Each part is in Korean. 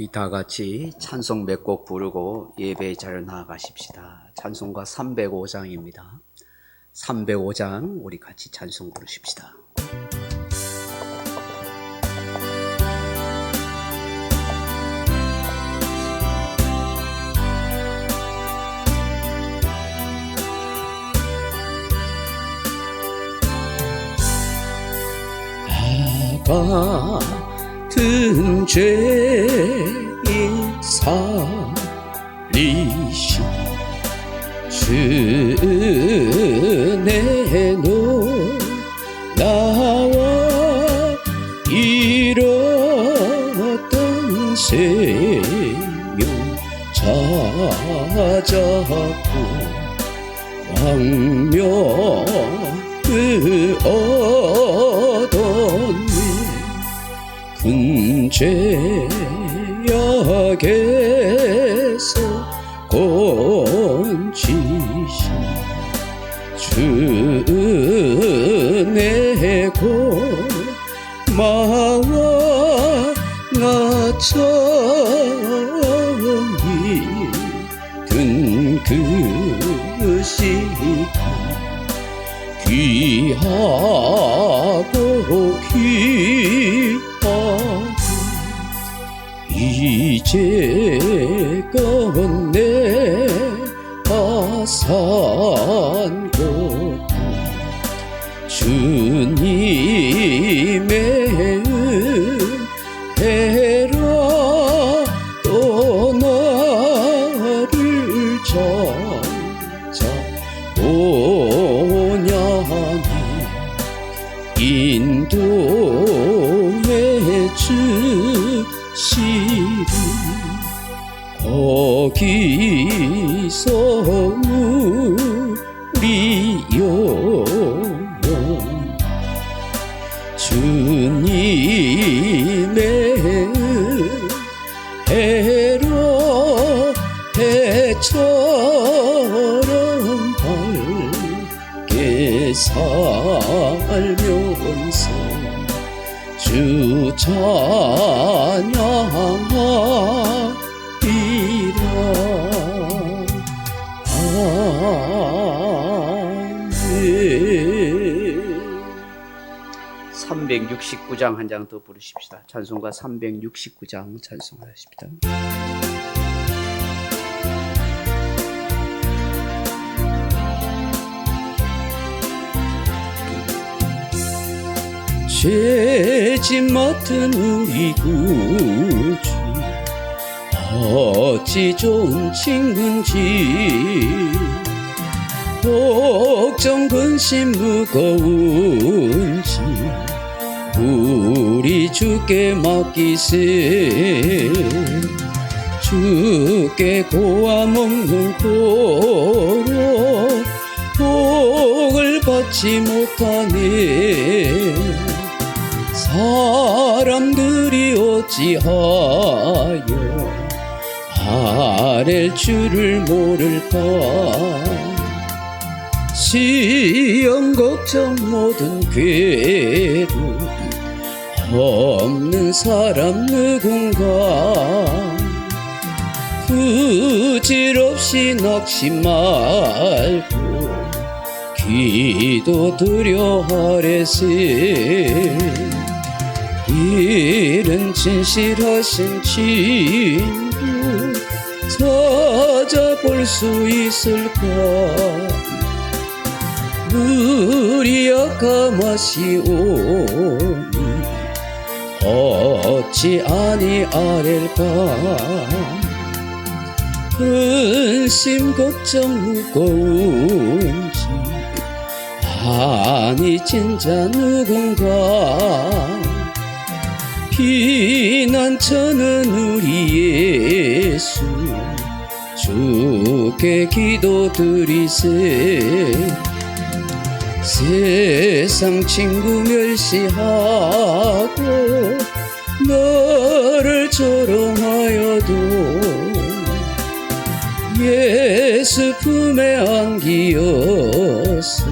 우리 다 같이 찬송 몇 곡 부르고 예배의 자리로 나아가십시다. 찬송가 305장입니다. 305장 우리 같이 찬송 부르십시다. 같은 죄인 살리신 주 내 놀라와 잃었던 생명 찾았고 광명을 얻었네. 큰 죄악에서 건지신 주 내 고마워 나처럼 믿은 그 시간 귀하고 이제껏 내가 산 곳 주님의 은혜라 또 나를 찾아오냐니 인도해 주시리. 거기서 우리 영혼 주님의 은혜로 해처럼 밝게 살면서 주 찬양하리라. 369장 한 장 더 부르십시다. 찬송가 369장 찬송하십시다. 죄짐 맡은 우리 구주 어찌 좋은 친구인지 걱정 근심 무거운지 우리 주께 맡기세. 주께 고아 먹는 고로 복을 받지 못하네. 사람들이 어찌하여 아랠 줄을 모를까. 시험 걱정 모든 괴로움 없는 사람 누군가. 부질없이 낙심 말고 기도드려 하래세. 이른 진실하신 친구 찾아볼 수 있을까. 우리 약함하시오니 어찌 아니아랠까. 근심 걱정 무거운지 아니 진짜 누군가. 피난처는 우리 예수 주께 기도드리세. 세상 친구 멸시하고 너를 조롱하여도 예수 품에 안기어서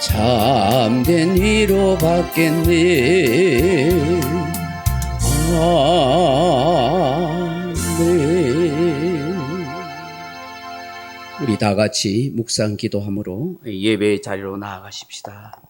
참된 위로 받겠네. 우리 다 같이 묵상 기도함으로 예배의 자리로 나아가십시다.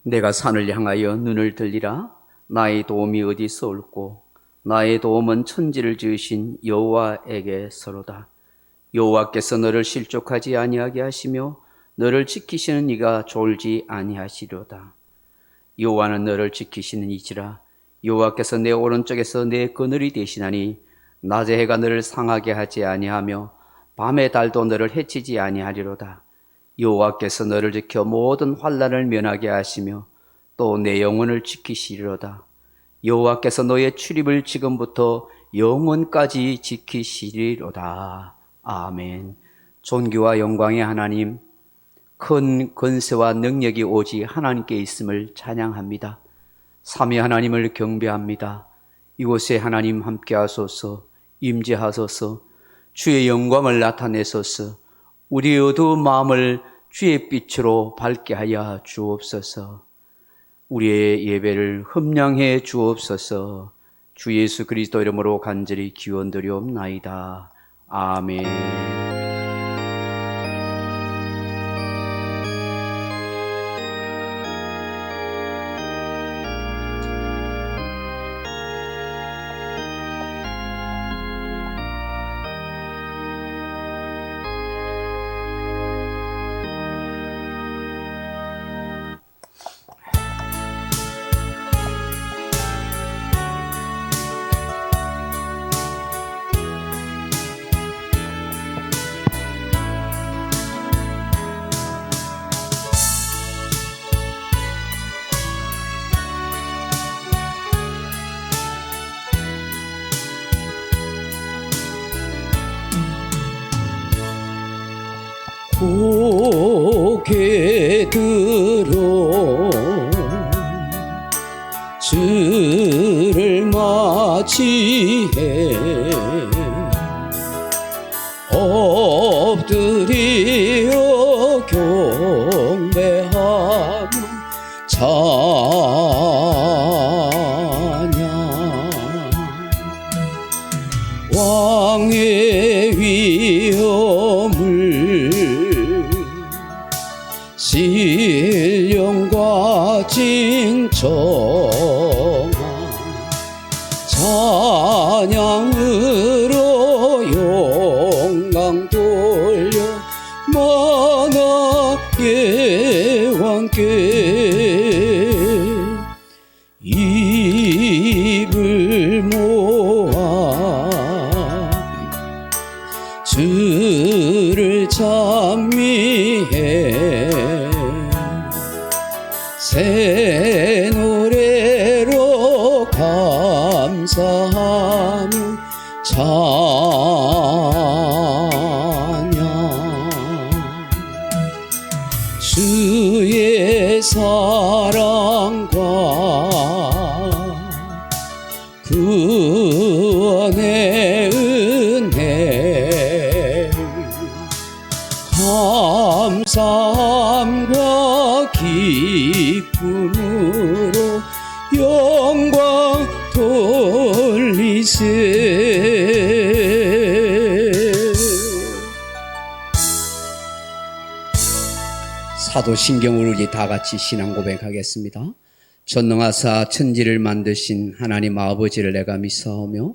내가 산을 향하여 눈을 들리라. 나의 도움이 어디서 올고 나의 도움은 천지를 지으신 여호와에게서로다. 여호와께서 너를 실족하지 아니하게 하시며 너를 지키시는 이가 졸지 아니하시려다. 여호와는 너를 지키시는 이지라. 여호와께서 내 오른쪽에서 내 그늘이 되시나니 낮에 해가 너를 상하게 하지 아니하며 밤에 달도 너를 해치지 아니하리로다. 여호와께서 너를 지켜 모든 환난을 면하게 하시며 또 내 영혼을 지키시리로다. 여호와께서 너의 출입을 지금부터 영원까지 지키시리로다. 아멘. 존귀와 영광의 하나님, 큰 권세와 능력이 오직 하나님께 있음을 찬양합니다. 삼위 하나님을 경배합니다. 이곳에 하나님 함께하소서, 임재하소서, 주의 영광을 나타내소서, 우리의 어두운 마음을 주의 빛으로 밝게 하여 주옵소서. 우리의 예배를 흠량해 주옵소서. 주 예수 그리스도 이름으로 간절히 기원드리옵나이다. 아멘. 고개 들어 주를 맞이해 엎드려 경배하며 찬양 왕의 위엄을 신령과 진정한 찬양으로 영광 돌려 만왕의 왕께 입을 모아 주를 찬미해 새 노래로 감사하며 찬양 주의 사랑과 구원의 은혜 감사함과 기쁨으로 영광 돌리세. 사도신경으로 우리 다 같이 신앙 고백하겠습니다. 전능하사 천지를 만드신 하나님 아버지를 내가 믿사오며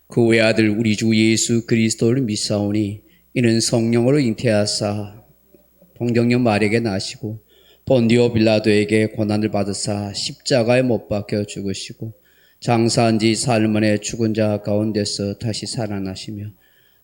그 외아들 우리 주 예수 그리스도를 믿사오니 이는 성령으로 잉태하사 동정녀 마리아에게 나시고 본디오 빌라도에게 고난을 받으사 십자가에 못 박혀 죽으시고 장사한 지 사흘 만에 죽은 자 가운데서 다시 살아나시며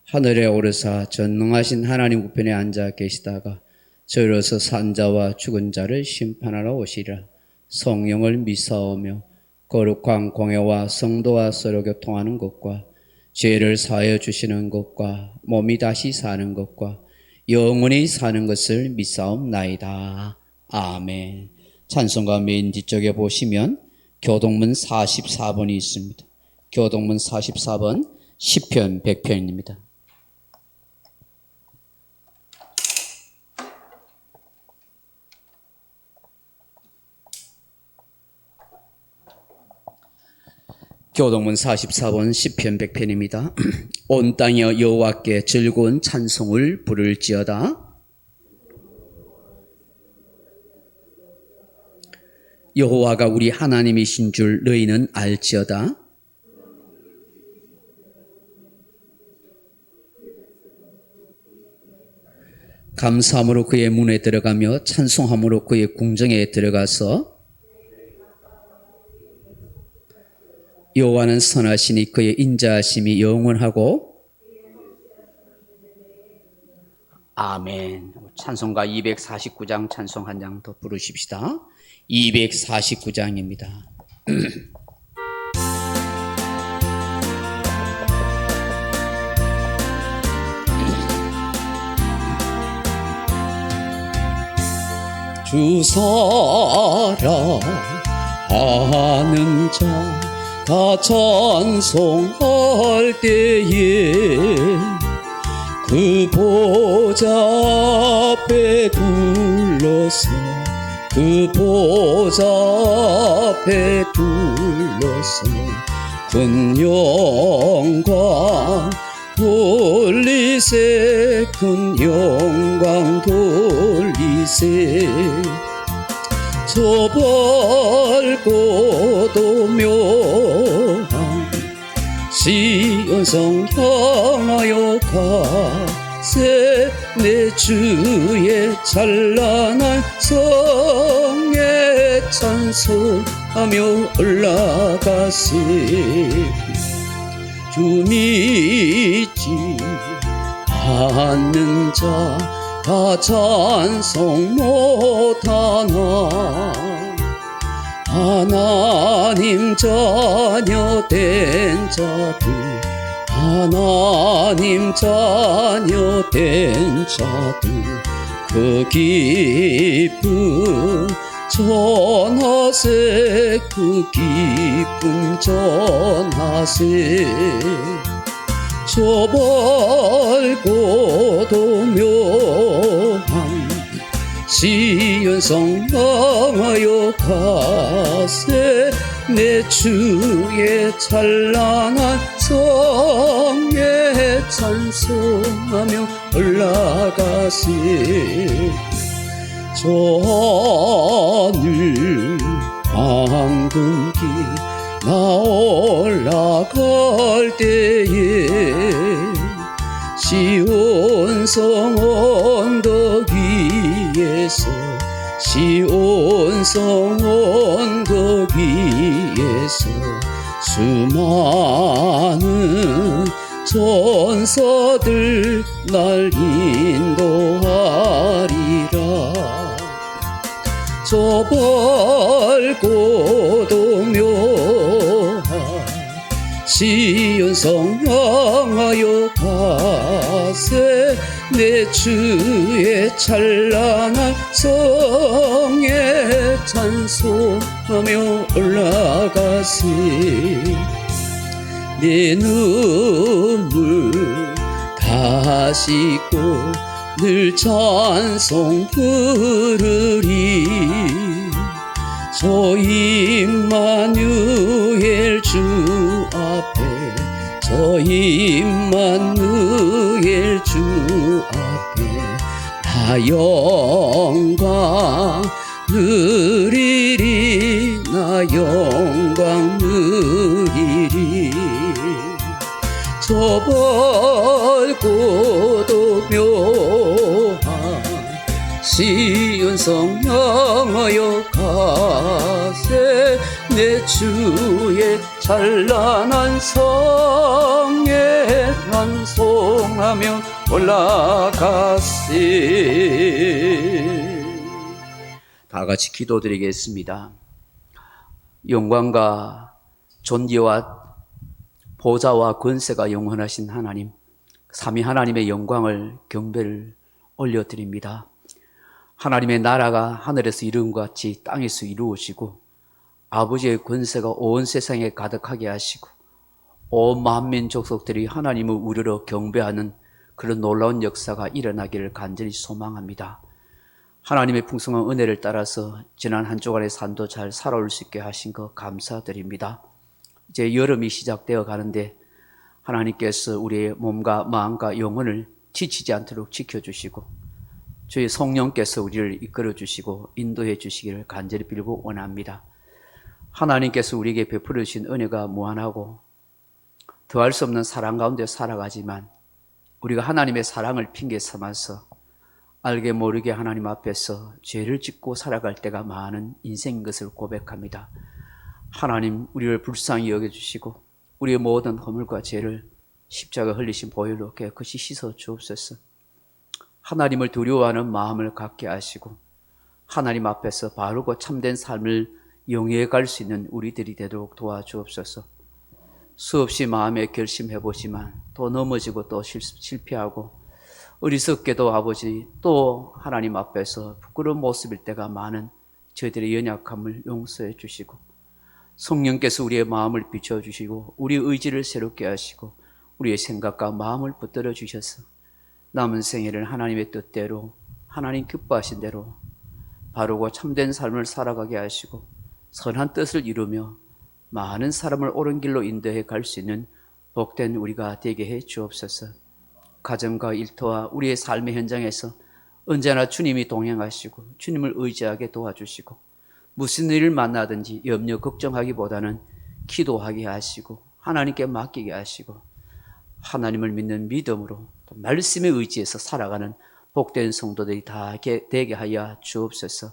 하늘에 오르사 전능하신 하나님 우편에 앉아 계시다가 저로서 산자와 죽은 자를 심판하러 오시리라. 성령을 믿사오며 거룩한 공회와 성도와 서로 교통하는 것과 죄를 사하여 주시는 것과 몸이 다시 사는 것과 영원히 사는 것을 믿사옵나이다. 아멘. 찬송가 맨 뒤쪽에 보시면 교동문 44번이 있습니다. 교동문 44번 시편 100편입니다. 교동문 44번 시편 100편입니다. 온 땅이여 여호와께 즐거운 찬송을 부를지어다. 여호와가 우리 하나님이신 줄 너희는 알지어다. 감사함으로 그의 문에 들어가며 찬송함으로 그의 궁정에 들어가서 여호와는 선하시니 그의 인자하심이 영원하고. 아멘. 찬송가 249장 찬송 한 장 더 부르십시다. 249장입니다. 주 사랑하는 자 다 찬송할 때에 그 보좌 앞에 둘러서 그 보좌 앞에 둘러서 큰 영광 돌리세 큰 영광 돌리세 저 밝고도 묘한 시온성 향하여 가세 내 주의 찬란한 성에 찬송하며 올라가세 주 믿지 않는 자 다 찬송 못하나 하나님 자녀 된 자들 하나님 자녀 된 자들 그 기쁨 전하세 그 기쁨 전하세 저 밝고도 묘한 시온성 향하여 가세 내 주의 찬란한 성에 찬송하며 올라가세 저 하늘 황금길 나 올라갈 때에 시온성 언덕 위에서 시온성 언덕 위에서 수많은 천사들 날 인도하리라 저 밝고도 묘한 시온성 향하여 가세 내 주의 찬란한 성에 찬송하며 올라가세 내 눈물 다 씻고 늘 찬송 부르리 저 임마누엘 주 앞에 저 임마누엘 주 앞에 나 영광 누리리 나 영광 누리리 저 밝고도 묘한 시온성 향하여 가세 내 주의 찬란한 성에 찬송하며 올라가세. 다 같이 기도드리겠습니다. 영광과 존귀와 보좌와 권세가 영원하신 하나님, 삼위 하나님의 영광을 경배를 올려드립니다. 하나님의 나라가 하늘에서 이룬 것 같이 땅에서 이루어지고 아버지의 권세가 온 세상에 가득하게 하시고 온 만민 족속들이 하나님을 우러러 경배하는 그런 놀라운 역사가 일어나기를 간절히 소망합니다. 하나님의 풍성한 은혜를 따라서 지난 한 주간의 삶도 잘 살아올 수 있게 하신 것 감사드립니다. 이제 여름이 시작되어 가는데 하나님께서 우리의 몸과 마음과 영혼을 지치지 않도록 지켜주시고 주의 성령께서 우리를 이끌어 주시고 인도해 주시기를 간절히 빌고 원합니다. 하나님께서 우리에게 베풀어 주신 은혜가 무한하고 더할 수 없는 사랑 가운데 살아가지만 우리가 하나님의 사랑을 핑계 삼아서 알게 모르게 하나님 앞에서 죄를 짓고 살아갈 때가 많은 인생인 것을 고백합니다. 하나님 우리를 불쌍히 여겨주시고 우리의 모든 허물과 죄를 십자가 흘리신 보혈로 깨끗이 씻어 주옵소서. 하나님을 두려워하는 마음을 갖게 하시고 하나님 앞에서 바르고 참된 삶을 영위해 갈 수 있는 우리들이 되도록 도와주옵소서. 수없이 마음에 결심해보지만 또 넘어지고 또 실패하고 어리석게도 아버지 또 하나님 앞에서 부끄러운 모습일 때가 많은 저희들의 연약함을 용서해 주시고 성령께서 우리의 마음을 비춰주시고 우리의 의지를 새롭게 하시고 우리의 생각과 마음을 붙들어 주셔서 남은 생애를 하나님의 뜻대로 하나님 기뻐하신 대로 바르고 참된 삶을 살아가게 하시고 선한 뜻을 이루며 많은 사람을 옳은 길로 인도해 갈 수 있는 복된 우리가 되게 해 주옵소서. 가정과 일터와 우리의 삶의 현장에서 언제나 주님이 동행하시고 주님을 의지하게 도와주시고 무슨 일을 만나든지 염려 걱정하기보다는 기도하게 하시고 하나님께 맡기게 하시고 하나님을 믿는 믿음으로 또 말씀에 의지해서 살아가는 복된 성도들이 다 되게 하여 주옵소서.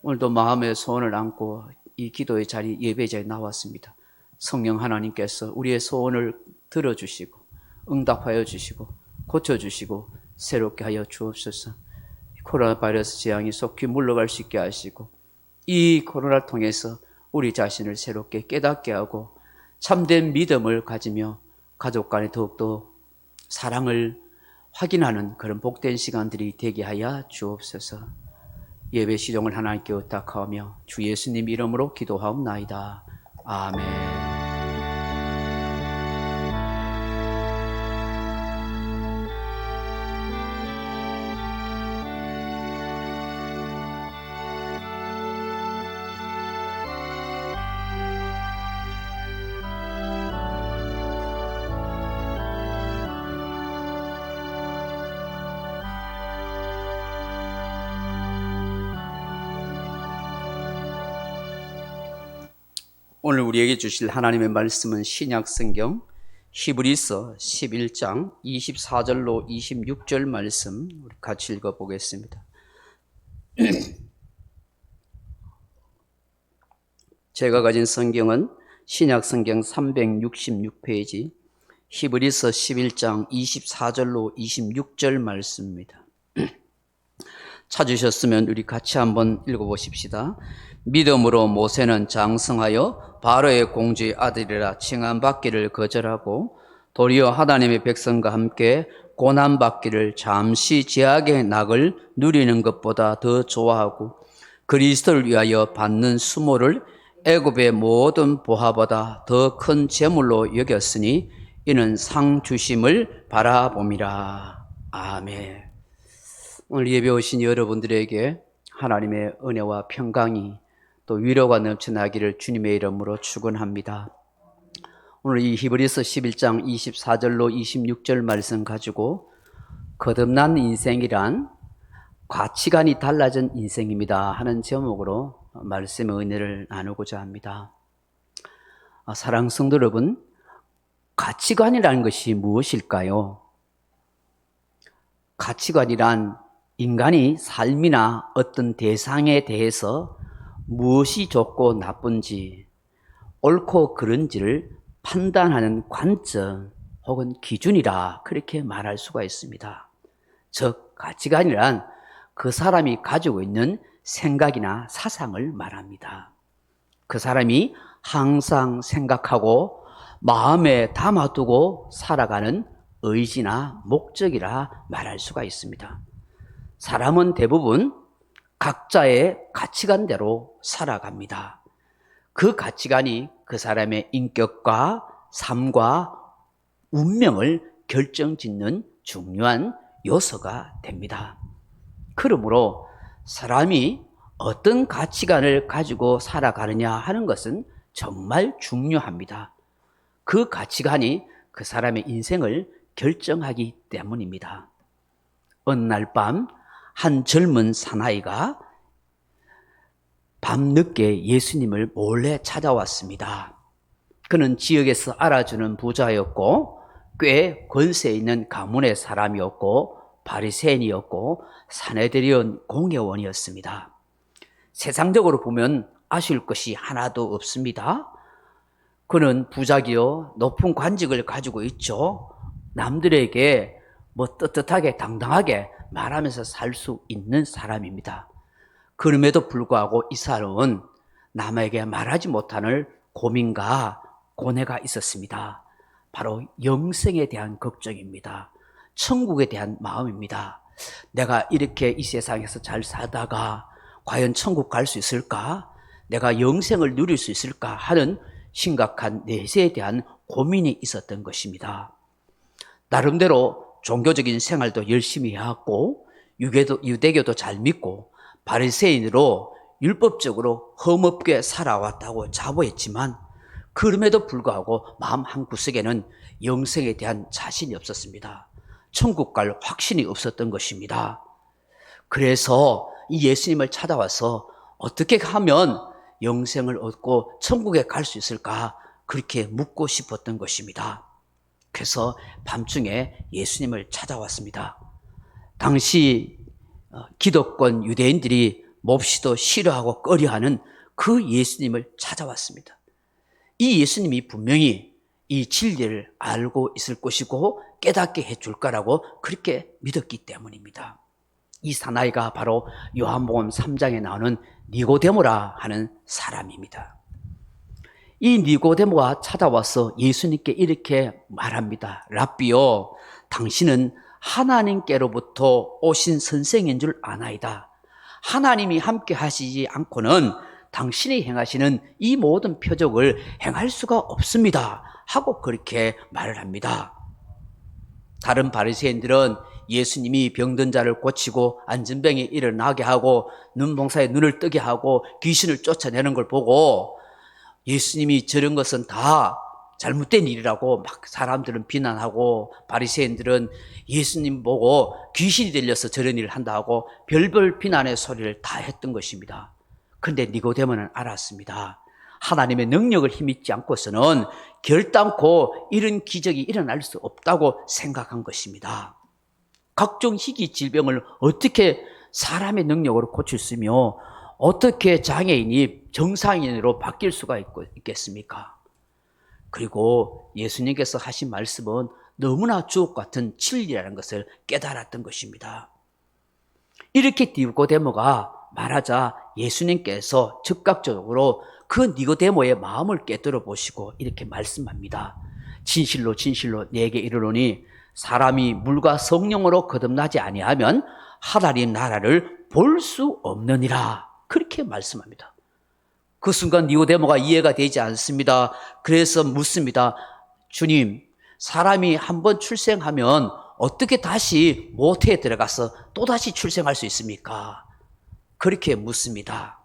오늘도 마음의 소원을 안고 이 기도의 자리 예배 자리에 나왔습니다. 성령 하나님께서 우리의 소원을 들어주시고 응답하여 주시고 고쳐주시고 새롭게 하여 주옵소서. 코로나 바이러스 재앙이 속히 물러갈 수 있게 하시고 이 코로나를 통해서 우리 자신을 새롭게 깨닫게 하고 참된 믿음을 가지며 가족 간에 더욱더 사랑을 확인하는 그런 복된 시간들이 되게 하여 주옵소서. 예배 시종을 하나님께 의탁하며 주 예수님 이름으로 기도하옵나이다. 아멘. 오늘 우리에게 주실 하나님의 말씀은 신약성경 히브리서 11장 24절로 26절 말씀 우리 같이 읽어보겠습니다. 제가 가진 성경은 신약성경 366페이지 히브리서 11장 24절로 26절 말씀입니다. 찾으셨으면 우리 같이 한번 읽어보십시다. 믿음으로 모세는 장성하여 바로의 공주의 아들이라 칭함받기를 거절하고 도리어 하나님의 백성과 함께 고난받기를 잠시 제약의 낙을 누리는 것보다 더 좋아하고 그리스도를 위하여 받는 수모를 애굽의 모든 보화보다 더 큰 재물로 여겼으니 이는 상 주심을 바라봄이라. 아멘. 오늘 예배 오신 여러분들에게 하나님의 은혜와 평강이 또 위로가 넘쳐나기를 주님의 이름으로 축원합니다. 오늘 이 히브리서 11장 24절로 26절 말씀 가지고 거듭난 인생이란 가치관이 달라진 인생입니다 하는 제목으로 말씀의 은혜를 나누고자 합니다. 사랑하는 성도 여러분, 가치관이라는 것이 무엇일까요? 가치관이란 인간이 삶이나 어떤 대상에 대해서 무엇이 좋고 나쁜지, 옳고 그른지를 판단하는 관점 혹은 기준이라 그렇게 말할 수가 있습니다. 즉, 가치관이란 그 사람이 가지고 있는 생각이나 사상을 말합니다. 그 사람이 항상 생각하고 마음에 담아두고 살아가는 의지나 목적이라 말할 수가 있습니다. 사람은 대부분 각자의 가치관대로 살아갑니다. 그 가치관이 그 사람의 인격과 삶과 운명을 결정짓는 중요한 요소가 됩니다. 그러므로 사람이 어떤 가치관을 가지고 살아가느냐 하는 것은 정말 중요합니다. 그 가치관이 그 사람의 인생을 결정하기 때문입니다. 어느 날 밤 한 젊은 사나이가 밤늦게 예수님을 몰래 찾아왔습니다. 그는 지역에서 알아주는 부자였고 꽤 권세 있는 가문의 사람이었고 바리새인이었고 사내들이온 공회원이었습니다. 세상적으로 보면 아쉬울 것이 하나도 없습니다. 그는 부자기요 높은 관직을 가지고 있죠. 남들에게 떳떳하게 당당하게 말하면서 살 수 있는 사람입니다. 그럼에도 불구하고 이 사람은 남에게 말하지 못하는 고민과 고뇌가 있었습니다. 바로 영생에 대한 걱정입니다. 천국에 대한 마음입니다. 내가 이렇게 이 세상에서 잘 살다가 과연 천국 갈 수 있을까? 내가 영생을 누릴 수 있을까? 하는 심각한 내세에 대한 고민이 있었던 것입니다. 나름대로 종교적인 생활도 열심히 해왔고 유대교도 잘 믿고 바리새인으로 율법적으로 험없게 살아왔다고 자부했지만 그럼에도 불구하고 마음 한구석에는 영생에 대한 자신이 없었습니다. 천국 갈 확신이 없었던 것입니다. 그래서 이 예수님을 찾아와서 어떻게 하면 영생을 얻고 천국에 갈 수 있을까 그렇게 묻고 싶었던 것입니다. 그래서 밤중에 예수님을 찾아왔습니다. 당시 기독권 유대인들이 몹시도 싫어하고 꺼려하는 그 예수님을 찾아왔습니다. 이 예수님이 분명히 이 진리를 알고 있을 것이고 깨닫게 해줄 거라고 그렇게 믿었기 때문입니다. 이 사나이가 바로 요한복음 3장에 나오는 니고데모라 하는 사람입니다. 이 니고데모가 찾아와서 예수님께 이렇게 말합니다. 랍비요, 당신은 하나님께로부터 오신 선생인 줄 아나이다. 하나님이 함께 하시지 않고는 당신이 행하시는 이 모든 표적을 행할 수가 없습니다. 하고 그렇게 말을 합니다. 다른 바리새인들은 예수님이 병든 자를 고치고 안진병이 일어나게 하고 눈봉사에 눈을 뜨게 하고 귀신을 쫓아내는 걸 보고 예수님이 저런 것은 다 잘못된 일이라고 막 사람들은 비난하고 바리새인들은 예수님 보고 귀신이 들려서 저런 일을 한다 하고 별별 비난의 소리를 다 했던 것입니다. 그런데 니고데모는 알았습니다. 하나님의 능력을 힘입지 않고서는 결단코 이런 기적이 일어날 수 없다고 생각한 것입니다. 각종 희귀 질병을 어떻게 사람의 능력으로 고칠 수 있으며 어떻게 장애인이 정상인으로 바뀔 수가 있겠습니까? 그리고 예수님께서 하신 말씀은 너무나 주옥 같은 진리라는 것을 깨달았던 것입니다. 이렇게 니고데모가 말하자 예수님께서 즉각적으로 그 니고데모의 마음을 깨뜨려 보시고 이렇게 말씀합니다. 진실로 진실로 내게 이르노니 사람이 물과 성령으로 거듭나지 아니하면 하나님 나라를 볼 수 없느니라. 그렇게 말씀합니다. 그 순간 니고데모가 이해가 되지 않습니다. 그래서 묻습니다. 주님, 사람이 한번 출생하면 어떻게 다시 모태에 들어가서 또다시 출생할 수 있습니까? 그렇게 묻습니다.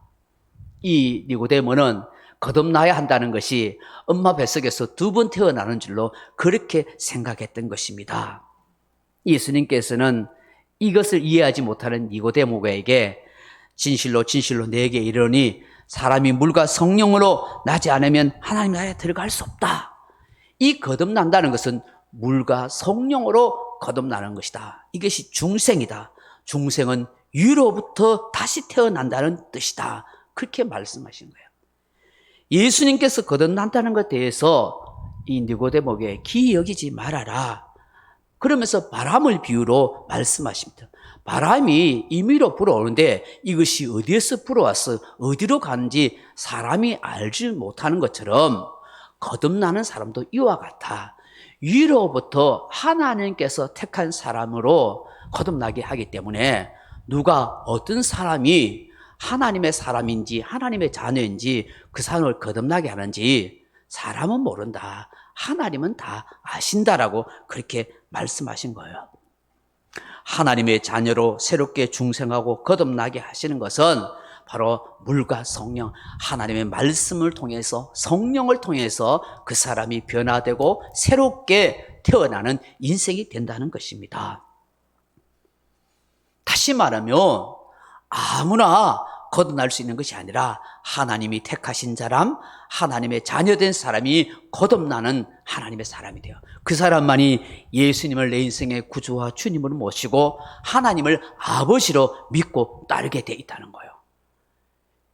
이 니고데모는 거듭나야 한다는 것이 엄마 뱃속에서 두 번 태어나는 줄로 그렇게 생각했던 것입니다. 예수님께서는 이것을 이해하지 못하는 니고데모에게 진실로 진실로 내게 이르노니 사람이 물과 성령으로 나지 않으면 하나님 나라에 들어갈 수 없다. 이 거듭난다는 것은 물과 성령으로 거듭나는 것이다. 이것이 중생이다. 중생은 위로부터 다시 태어난다는 뜻이다. 그렇게 말씀하신 거예요. 예수님께서 거듭난다는 것에 대해서 이 니고데모에게 기이 여기지 말아라. 그러면서 바람을 비유로 말씀하십니다. 바람이 임의로 불어오는데 이것이 어디에서 불어와서 어디로 가는지 사람이 알지 못하는 것처럼 거듭나는 사람도 이와 같아. 위로부터 하나님께서 택한 사람으로 거듭나게 하기 때문에 누가 어떤 사람이 하나님의 사람인지 하나님의 자녀인지 그 사람을 거듭나게 하는지 사람은 모른다. 하나님은 다 아신다라고 그렇게 말씀하신 거예요. 하나님의 자녀로 새롭게 중생하고 거듭나게 하시는 것은 바로 물과 성령, 하나님의 말씀을 통해서, 성령을 통해서 그 사람이 변화되고 새롭게 태어나는 인생이 된다는 것입니다. 다시 말하면 아무나 거듭날 수 있는 것이 아니라 하나님이 택하신 사람, 하나님의 자녀된 사람이 거듭나는 하나님의 사람이 돼요. 그 사람만이 예수님을 내 인생의 구주와 주님으로 모시고 하나님을 아버지로 믿고 따르게 돼 있다는 거예요.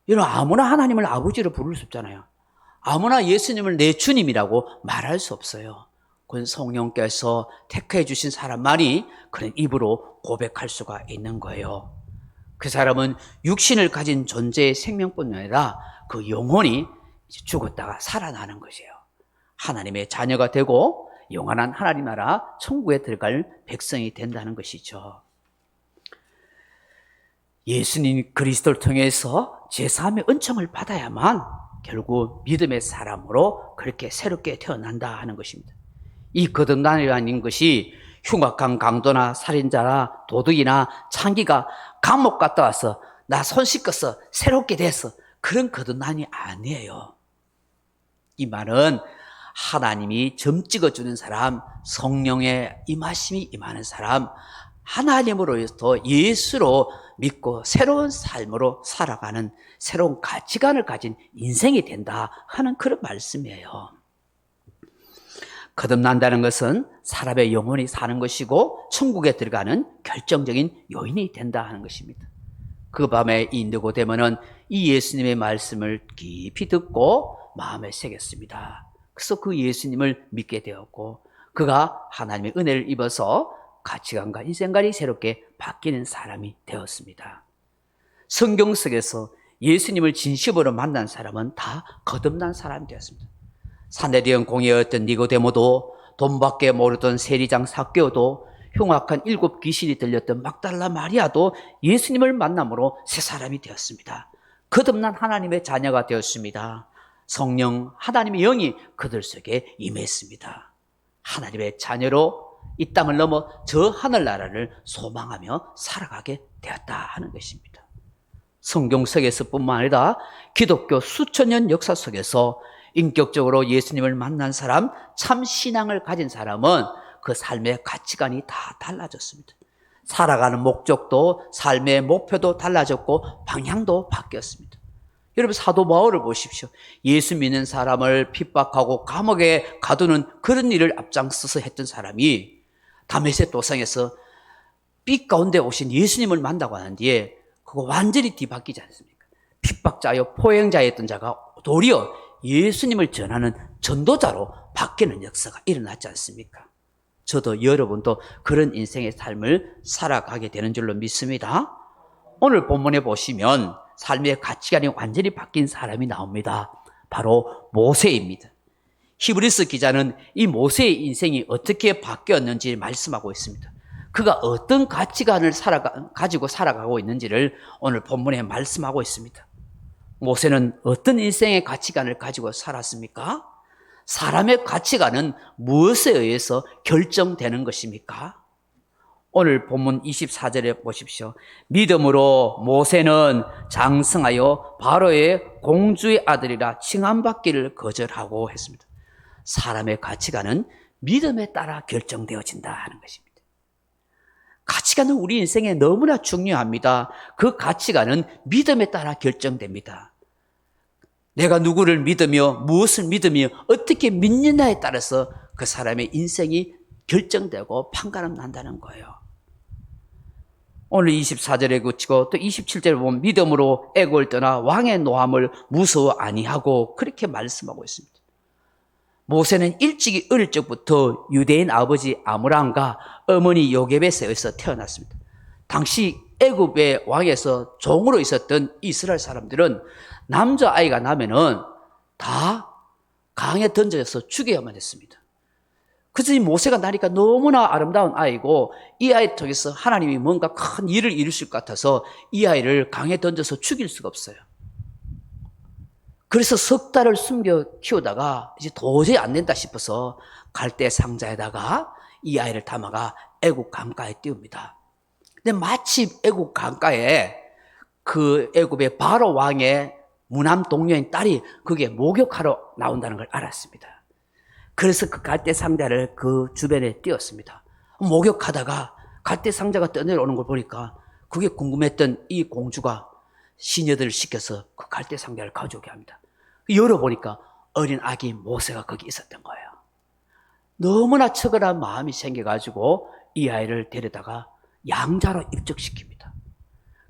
여러분, 아무나 하나님을 아버지로 부를 수 없잖아요. 아무나 예수님을 내 주님이라고 말할 수 없어요. 그건 성령께서 택해 주신 사람만이 그런 입으로 고백할 수가 있는 거예요. 그 사람은 육신을 가진 존재의 생명뿐 아니라 그 영혼이 죽었다가 살아나는 것이에요. 하나님의 자녀가 되고 영원한 하나님 나라 천국에 들어갈 백성이 된다는 것이죠. 예수님 그리스도를 통해서 제3의 은총을 받아야만 결국 믿음의 사람으로 그렇게 새롭게 태어난다 하는 것입니다. 이 거듭남이라는 것이 흉악한 강도나 살인자나 도둑이나 창기가 감옥 갔다 와서 나 손 씻었어, 새롭게 됐어, 그런 거듭남이 아니에요. 이 말은 하나님이 점 찍어주는 사람, 성령의 임하심이 임하는 사람, 하나님으로부터 예수로 믿고 새로운 삶으로 살아가는 새로운 가치관을 가진 인생이 된다 하는 그런 말씀이에요. 거듭난다는 것은 사람의 영혼이 사는 것이고 천국에 들어가는 결정적인 요인이 된다 하는 것입니다. 그 밤에 이 느고데모는 이 예수님의 말씀을 깊이 듣고 마음에 새겼습니다. 그래서 그 예수님을 믿게 되었고 그가 하나님의 은혜를 입어서 가치관과 인생관이 새롭게 바뀌는 사람이 되었습니다. 성경 속에서 예수님을 진심으로 만난 사람은 다 거듭난 사람이 되었습니다. 사내리온 공예였던 니고데모도, 돈밖에 모르던 세리장 삭개오도, 흉악한 7 귀신이 들렸던 막달라 마리아도 예수님을 만남으로 새 사람이 되었습니다. 거듭난 하나님의 자녀가 되었습니다. 성령 하나님의 영이 그들 속에 임했습니다. 하나님의 자녀로 이 땅을 넘어 저 하늘나라를 소망하며 살아가게 되었다 하는 것입니다. 성경 속에서뿐만 아니라 기독교 수천 년 역사 속에서 인격적으로 예수님을 만난 사람, 참 신앙을 가진 사람은 그 삶의 가치관이 다 달라졌습니다. 살아가는 목적도 삶의 목표도 달라졌고 방향도 바뀌었습니다. 여러분 사도 바울을 보십시오. 예수 믿는 사람을 핍박하고 감옥에 가두는 그런 일을 앞장서서 했던 사람이 다메섹 도상에서 빛 가운데 오신 예수님을 만나고 난 뒤에 그거 완전히 뒤바뀌지 않습니까? 핍박자요 포행자였던 자가 도리어 예수님을 전하는 전도자로 바뀌는 역사가 일어났지 않습니까? 저도 여러분도 그런 인생의 삶을 살아가게 되는 줄로 믿습니다. 오늘 본문에 보시면 삶의 가치관이 완전히 바뀐 사람이 나옵니다. 바로 모세입니다. 히브리서 기자는 이 모세의 인생이 어떻게 바뀌었는지 말씀하고 있습니다. 그가 어떤 가치관을 가지고 살아가고 있는지를 오늘 본문에 말씀하고 있습니다. 모세는 어떤 인생의 가치관을 가지고 살았습니까? 사람의 가치관은 무엇에 의해서 결정되는 것입니까? 오늘 본문 24절에 보십시오. 믿음으로 모세는 장성하여 바로의 공주의 아들이라 칭함받기를 거절하고 했습니다. 사람의 가치관은 믿음에 따라 결정되어진다 하는 것입니다. 가치관은 우리 인생에 너무나 중요합니다. 그 가치관은 믿음에 따라 결정됩니다. 내가 누구를 믿으며 무엇을 믿으며 어떻게 믿느냐에 따라서 그 사람의 인생이 결정되고 판가름 난다는 거예요. 오늘 24절에 그치고 또 27절에 보면 믿음으로 애고를 떠나 왕의 노함을 무서워 아니하고 그렇게 말씀하고 있습니다. 모세는 일찍이 어릴 적부터 유대인 아버지 아므람과 어머니 요게벳에서 태어났습니다. 당시 애굽의 왕에서 종으로 있었던 이스라엘 사람들은 남자아이가 나면은 다 강에 던져서 죽여야만 했습니다. 그래서 이 모세가 나니까 너무나 아름다운 아이고 이 아이를 통해서 하나님이 뭔가 큰 일을 이루실 것 같아서 이 아이를 강에 던져서 죽일 수가 없어요. 그래서 석 달을 숨겨 키우다가 이제 도저히 안 된다 싶어서 갈대 상자에다가 이 아이를 담아가 애국 강가에 띄웁니다. 근데 마침 애국 강가에 그 애굽의 바로 왕의 무남 동료인 딸이 거기에 목욕하러 나온다는 걸 알았습니다. 그래서 그 갈대 상자를 그 주변에 띄웠습니다. 목욕하다가 갈대 상자가 떠내려오는 걸 보니까 그게 궁금했던 이 공주가 시녀들을 시켜서 그 갈대 상자를 가져오게 합니다. 열어보니까 어린 아기 모세가 거기 있었던 거예요. 너무나 처걸한 마음이 생겨가지고 이 아이를 데려다가 양자로 입적시킵니다.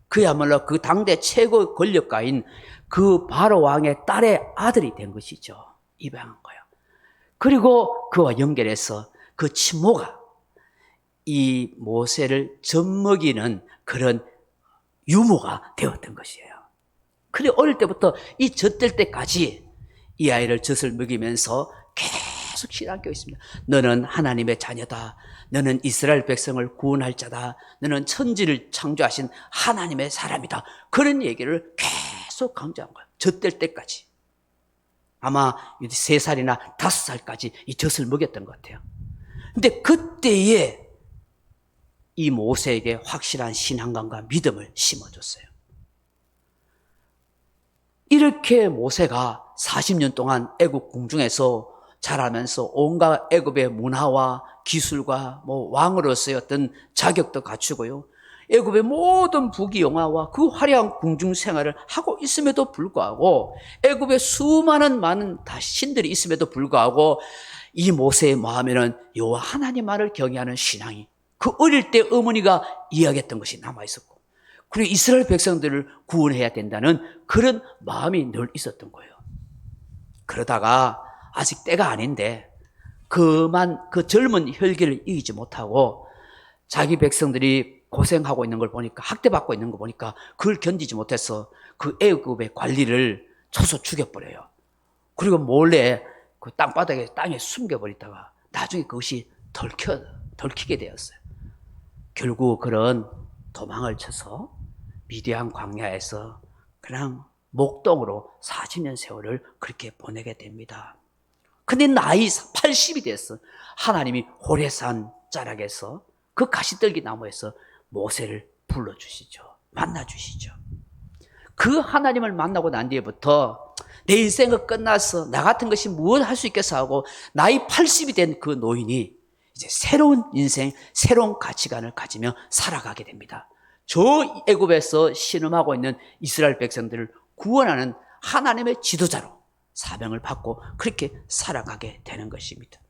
그야말로 그 당대 최고 권력가인 그 바로 왕의 딸의 아들이 된 것이죠. 입양한 거예요. 그리고 그와 연결해서 그 친모가 이 모세를 젖먹이는 그런 유모가 되었던 것이에요. 그래 어릴 때부터 이 젖될 때까지 이 아이를 젖을 먹이면서 계속 신앙교육이 있습니다. 너는 하나님의 자녀다. 너는 이스라엘 백성을 구원할 자다. 너는 천지를 창조하신 하나님의 사람이다. 그런 얘기를 계속 강조한 거예요. 젖될 때까지. 아마 3살이나 5살까지 이 젖을 먹였던 것 같아요. 근데 그때에 이 모세에게 확실한 신앙감과 믿음을 심어줬어요. 이렇게 모세가 40년 동안 애굽 궁중에서 자라면서 온갖 애굽의 문화와 기술과 왕으로서의 어떤 자격도 갖추고요. 애굽의 모든 부귀영화와 그 화려한 궁중 생활을 하고 있음에도 불구하고 애굽의 수많은 많은 신들이 있음에도 불구하고 이 모세의 마음에는 여호와 하나님만을 경외하는 신앙이 그 어릴 때 어머니가 이야기했던 것이 남아있었고 그리고 이스라엘 백성들을 구원해야 된다는 그런 마음이 늘 있었던 거예요. 그러다가 아직 때가 아닌데 그 젊은 혈기를 이기지 못하고 자기 백성들이 고생하고 있는 걸 보니까 학대받고 있는 거 보니까 그걸 견디지 못해서 그 애굽의 관리를 쳐서 죽여버려요. 그리고 몰래 그 땅에 숨겨버리다가 나중에 그것이 덜키게 되었어요. 결국 그런 도망을 쳐서 미디안 광야에서 그냥 목동으로 40년 세월을 그렇게 보내게 됩니다. 근데 나이 80이 됐어. 하나님이 호레산 자락에서 그 가시떨기 나무에서 모세를 불러주시죠. 만나주시죠. 그 하나님을 만나고 난 뒤에부터 내 인생은 끝났어. 나 같은 것이 무엇을 할 수 있겠어 하고 나이 80이 된 그 노인이 이제 새로운 인생, 새로운 가치관을 가지며 살아가게 됩니다. 저 애굽에서 신음하고 있는 이스라엘 백성들을 구원하는 하나님의 지도자로 사명을 받고 그렇게 살아가게 되는 것입니다.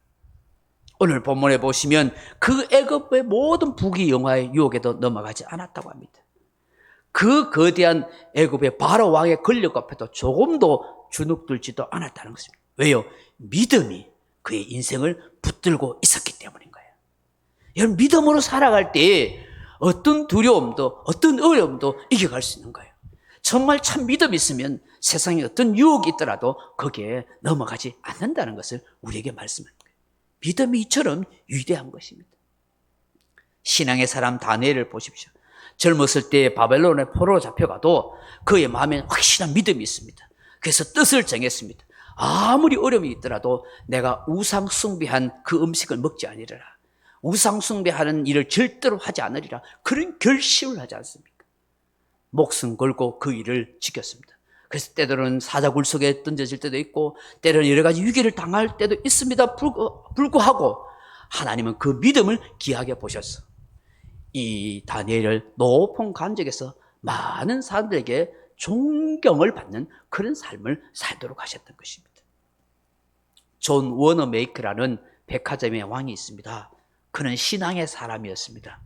오늘 본문에 보시면 그 애굽의 모든 부귀영화의 유혹에도 넘어가지 않았다고 합니다. 그 거대한 애굽의 바로 왕의 권력 앞에도 조금도 주눅들지도 않았다는 것입니다. 왜요? 믿음이 그의 인생을 붙들고 있었기 때문인 거예요. 여러분, 믿음으로 살아갈 때 어떤 두려움도 어떤 어려움도 이겨갈 수 있는 거예요. 정말 참 믿음이 있으면 세상에 어떤 유혹이 있더라도 거기에 넘어가지 않는다는 것을 우리에게 말씀합니다. 믿음이 이처럼 위대한 것입니다. 신앙의 사람 다니엘을 보십시오. 젊었을 때 바벨론의 포로로 잡혀가도 그의 마음에 확실한 믿음이 있습니다. 그래서 뜻을 정했습니다. 아무리 어려움이 있더라도 내가 우상 숭배한 그 음식을 먹지 아니리라. 우상 숭배하는 일을 절대로 하지 않으리라. 그런 결심을 하지 않습니까? 목숨 걸고 그 일을 지켰습니다. 그래서 때로는 사자굴 속에 던져질 때도 있고 때로는 여러 가지 위기를 당할 때도 있습니다. 불구하고 하나님은 그 믿음을 귀하게 보셔서 이 다니엘을 높은 관직에서 많은 사람들에게 존경을 받는 그런 삶을 살도록 하셨던 것입니다. 존 워너메이커라는 백화점의 왕이 있습니다. 그는 신앙의 사람이었습니다.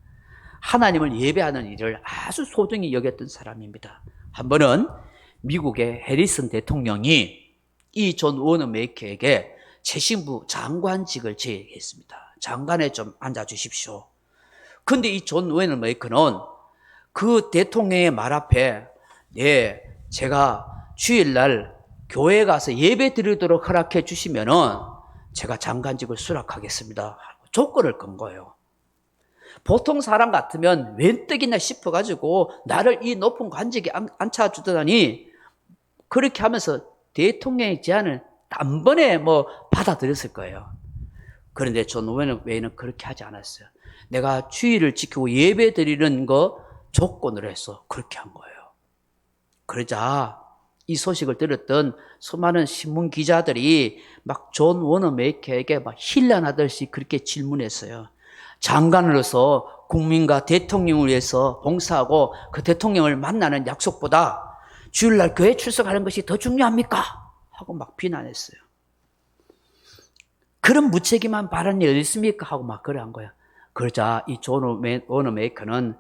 하나님을 예배하는 일을 아주 소중히 여겼던 사람입니다. 한 번은 미국의 해리슨 대통령이 이 존 워너메이커에게 최신부 장관직을 제의했습니다. 장관에 좀 앉아주십시오. 근데 이 존 워너메이커는 그 대통령의 말 앞에 네, 제가 주일날 교회에 가서 예배 드리도록 허락해 주시면은 제가 장관직을 수락하겠습니다. 조건을 건 거예요. 보통 사람 같으면 웬 떡이나 싶어가지고 나를 이 높은 관직에 앉혀주더니 그렇게 하면서 대통령의 제안을 단번에 받아들였을 거예요. 그런데 존 워너메이커는 그렇게 하지 않았어요. 내가 주의를 지키고 예배 드리는 거 조건으로 해서 그렇게 한 거예요. 그러자 이 소식을 들었던 수많은 신문 기자들이 막 존 워너메이커에게 막 힐난하듯이 그렇게 질문했어요. 장관으로서 국민과 대통령을 위해서 봉사하고 그 대통령을 만나는 약속보다 주일날 교회 출석하는 것이 더 중요합니까? 하고 막 비난했어요. 그런 무책임한 발언이 어디 있습니까? 하고 막 그래 한 거야. 그러자 이 존 워너메이커는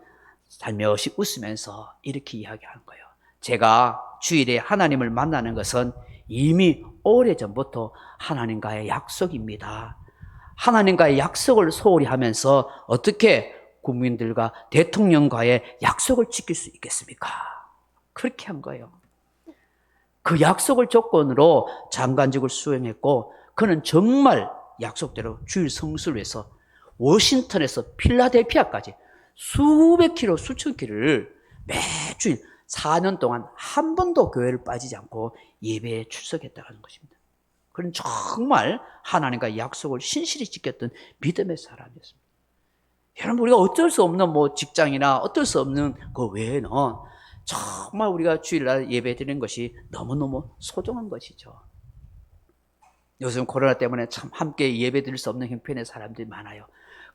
살며시 웃으면서 이렇게 이야기하는 거예요. 제가 주일에 하나님을 만나는 것은 이미 오래전부터 하나님과의 약속입니다. 하나님과의 약속을 소홀히 하면서 어떻게 국민들과 대통령과의 약속을 지킬 수 있겠습니까? 그렇게 한 거예요. 그 약속을 조건으로 장관직을 수행했고 그는 정말 약속대로 주일 성수를 위해서 워싱턴에서 필라델피아까지 수백 킬로, 수천 킬로를 매주일 4년 동안 한 번도 교회를 빠지지 않고 예배에 출석했다는 것입니다. 그는 정말 하나님과 약속을 신실히 지켰던 믿음의 사람이었습니다. 여러분, 우리가 어쩔 수 없는 직장이나 어쩔 수 없는 그 외에는 정말 우리가 주일날 예배 드리는 것이 너무너무 소중한 것이죠. 요즘 코로나 때문에 참 함께 예배 드릴 수 없는 형편의 사람들이 많아요.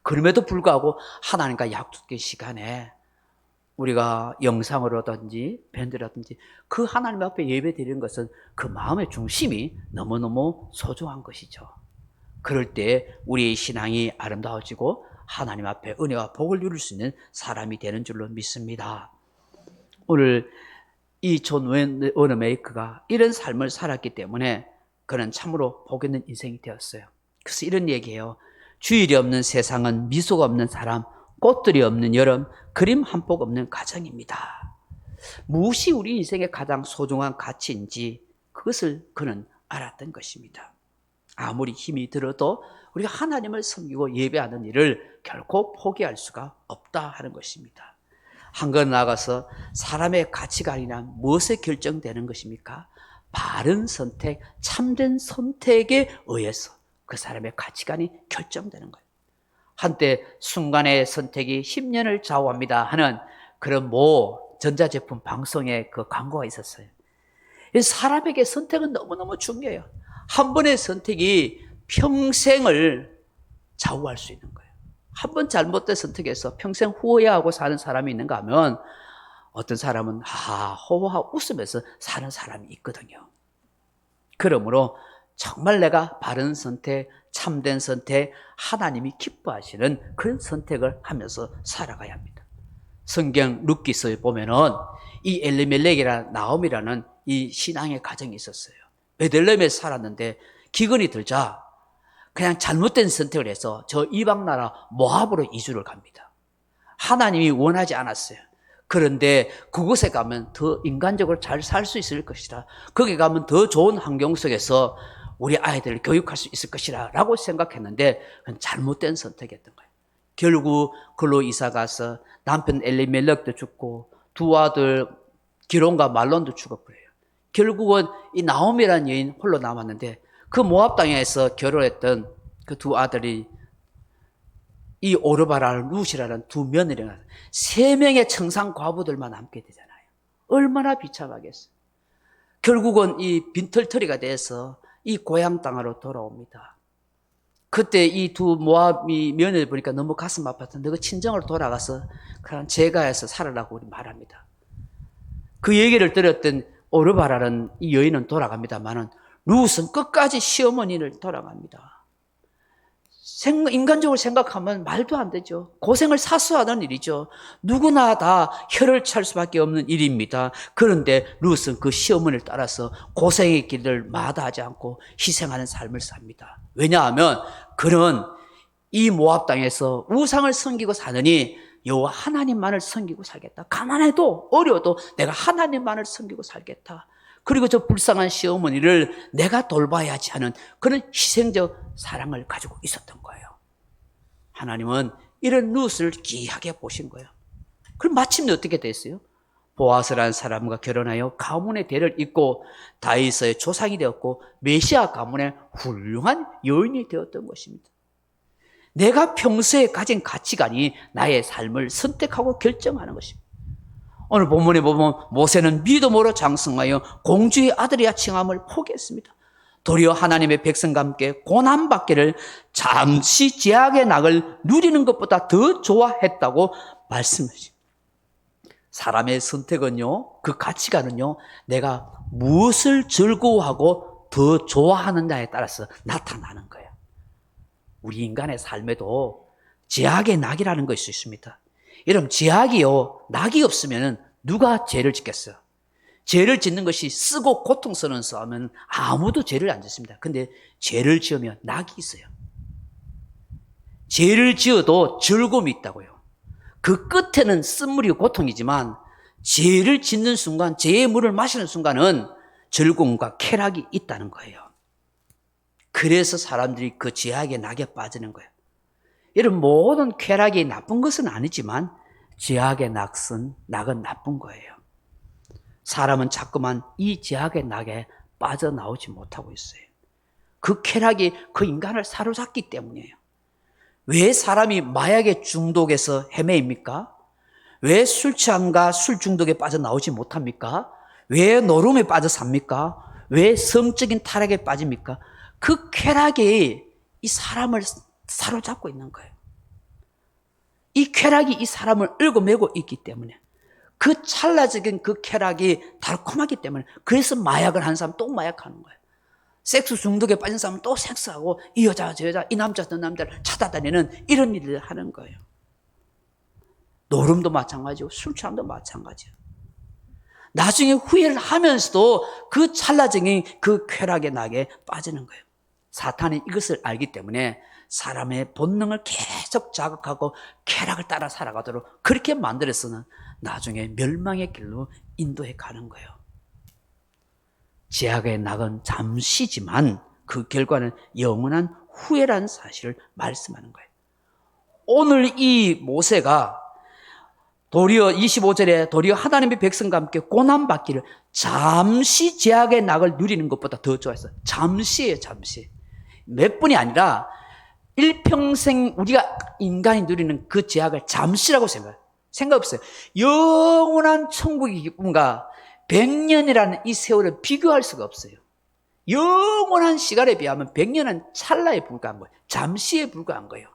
그럼에도 불구하고 하나님과 약속의 시간에 우리가 영상으로든지 밴드라든지 그 하나님 앞에 예배 드리는 것은 그 마음의 중심이 너무너무 소중한 것이죠. 그럴 때 우리의 신앙이 아름다워지고 하나님 앞에 은혜와 복을 누릴 수 있는 사람이 되는 줄로 믿습니다. 오늘 이 존 워너메이커가 이런 삶을 살았기 때문에 그는 참으로 복 있는 인생이 되었어요. 그래서 이런 얘기예요. 주일이 없는 세상은 미소가 없는 사람, 꽃들이 없는 여름, 그림 한 폭 없는 가정입니다. 무엇이 우리 인생의 가장 소중한 가치인지 그것을 그는 알았던 것입니다. 아무리 힘이 들어도 우리가 하나님을 섬기고 예배하는 일을 결코 포기할 수가 없다 하는 것입니다. 한 걸 나아가서 사람의 가치관이란 무엇에 결정되는 것입니까? 바른 선택, 참된 선택에 의해서 그 사람의 가치관이 결정되는 거예요. 한때 순간의 선택이 10년을 좌우합니다 하는 그런 전자제품 방송에 그 광고가 있었어요. 사람에게 선택은 너무너무 중요해요. 한 번의 선택이 평생을 좌우할 수 있는 거예요. 한 번 잘못된 선택에서 평생 후회하고 사는 사람이 있는가 하면 어떤 사람은 호호하고 웃으면서 사는 사람이 있거든요. 그러므로 정말 내가 바른 선택, 참된 선택, 하나님이 기뻐하시는 그런 선택을 하면서 살아가야 합니다. 성경 룻기서에 보면은 이 엘리멜렉이라는 나옴이라는 이 신앙의 가정이 있었어요. 베들레헴에 살았는데 기근이 들자 그냥 잘못된 선택을 해서 저 이방 나라 모압으로 이주를 갑니다. 하나님이 원하지 않았어요. 그런데 그곳에 가면 더 인간적으로 잘 살 수 있을 것이다. 거기 가면 더 좋은 환경 속에서 우리 아이들을 교육할 수 있을 것이라 라고 생각했는데 그건 잘못된 선택이었던 거예요. 결국 그로 이사가서 남편 엘리멜렉도 죽고 두 아들 기론과 말론도 죽어버려요. 결국은 이 나옴이라는 여인 홀로 남았는데 그 모압 땅에서 결혼했던 그 두 아들이 이 오르바라는 룻이라는 두 며느리가 3명의 청상 과부들만 남게 되잖아요. 얼마나 비참하겠어요. 결국은 이 빈털터리가 돼서 이 고향 땅으로 돌아옵니다. 그때 이 두 모압이 며느리 보니까 너무 가슴 아파서 너가 친정으로 돌아가서 그냥 제가해서 살으라고 말합니다. 그 얘기를 들었던 오르바라는 이 여인은 돌아갑니다만은 룻은 끝까지 시어머니를 돌아갑니다. 인간적으로 생각하면 말도 안 되죠. 고생을 사수하는 일이죠. 누구나 다 혀를 찰 수밖에 없는 일입니다. 그런데 룻은 그 시어머니를 따라서 고생의 길을 마다하지 않고 희생하는 삶을 삽니다. 왜냐하면 그는 이 모압 땅에서 우상을 섬기고 사느니 여호와 하나님만을 섬기고 살겠다. 가난해도 어려워도 내가 하나님만을 섬기고 살겠다. 그리고 저 불쌍한 시어머니를 내가 돌봐야지 하는 그런 희생적 사랑을 가지고 있었던 거예요. 하나님은 이런 룻을 귀하게 보신 거예요. 그럼 마침내 어떻게 됐어요? 보아스라는 사람과 결혼하여 가문의 대를 잇고 다윗의 조상이 되었고 메시아 가문의 훌륭한 여인이 되었던 것입니다. 내가 평소에 가진 가치관이 나의 삶을 선택하고 결정하는 것입니다. 오늘 본문에 보면 모세는 믿음으로 장성하여 공주의 아들이야 칭함을 포기했습니다. 도리어 하나님의 백성과 함께 고난받기를 잠시 제약의 낙을 누리는 것보다 더 좋아했다고 말씀하십니다. 사람의 선택은요, 그 가치관은요, 내가 무엇을 즐거워하고 더 좋아하느냐에 따라서 나타나는 거예요. 우리 인간의 삶에도 제약의 낙이라는 것이 있습니다. 여러분, 제약이요, 낙이 없으면 누가 죄를 짓겠어요? 죄를 짓는 것이 쓰고 고통스러운 싸움은 아무도 죄를 안 짓습니다. 근데 죄를 지으면 낙이 있어요. 죄를 지어도 즐거움이 있다고요. 그 끝에는 쓴물이고 고통이지만 죄를 짓는 순간, 죄의 물을 마시는 순간은 즐거움과 쾌락이 있다는 거예요. 그래서 사람들이 그 제약의 낙에 빠지는 거예요. 여러분, 모든 쾌락이 나쁜 것은 아니지만 제약의 낙은 나쁜 거예요. 사람은 자꾸만 이 제약의 낙에 빠져나오지 못하고 있어요. 그 쾌락이 그 인간을 사로잡기 때문이에요. 왜 사람이 마약의 중독에서 헤매입니까? 왜 술 취함과 술 중독에 빠져나오지 못합니까? 왜 노름에 빠져 삽니까? 왜 성적인 타락에 빠집니까? 그 쾌락이 이 사람을 사로잡고 있는 거예요. 이 쾌락이 이 사람을 얽어매고 있기 때문에, 그 찰나적인 그 쾌락이 달콤하기 때문에, 그래서 마약을 하는 사람은 또 마약하는 거예요. 섹스 중독에 빠진 사람은 또 섹스하고, 이 여자 저 여자, 이 남자 저 남자를 찾아다니는 이런 일을 하는 거예요. 노름도 마찬가지고 술 취함도 마찬가지예요. 나중에 후회를 하면서도 그 찰나적인 그 쾌락의 낙에 빠지는 거예요. 사탄이 이것을 알기 때문에 사람의 본능을 계속 자극하고 쾌락을 따라 살아가도록 그렇게 만들어서는 나중에 멸망의 길로 인도해 가는 거예요. 제약의 낙은 잠시지만 그 결과는 영원한 후회라는 사실을 말씀하는 거예요. 오늘 이 모세가 도리어 25절에 도리어 하나님의 백성과 함께 고난받기를 잠시 제약의 낙을 누리는 것보다 더 좋아했어요. 잠시예요, 잠시. 몇 분이 아니라 일평생 우리가 인간이 누리는 그 제약을 잠시라고 생각해요. 생각 없어요. 영원한 천국의 기쁨과 100년이라는 이 세월을 비교할 수가 없어요. 영원한 시간에 비하면 100년은 찰나에 불과한 거예요. 잠시에 불과한 거예요.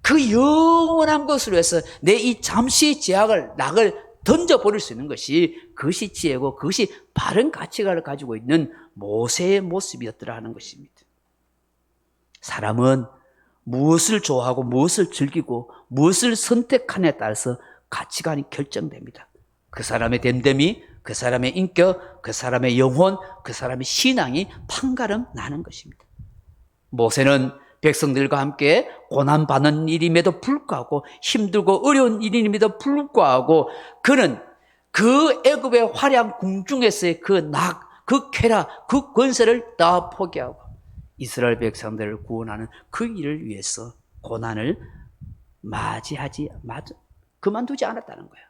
그 영원한 것을 위해서 내 이 잠시의 제약을, 낙을 던져버릴 수 있는 것이, 그것이 지혜고 그것이 바른 가치관을 가지고 있는 모세의 모습이었더라 하는 것입니다. 사람은 무엇을 좋아하고 무엇을 즐기고 무엇을 선택하냐에 따라서 가치관이 결정됩니다. 그 사람의 됨됨이, 그 사람의 인격, 그 사람의 영혼, 그 사람의 신앙이 판가름 나는 것입니다. 모세는 백성들과 함께 고난받는 일임에도 불구하고, 힘들고 어려운 일임에도 불구하고, 그는 그 애굽의 화려한 궁중에서의 그 낙, 그 쾌락, 그 권세를 다 포기하고 이스라엘 백성들을 구원하는 그 일을 위해서 고난을 그만두지 않았다는 거예요.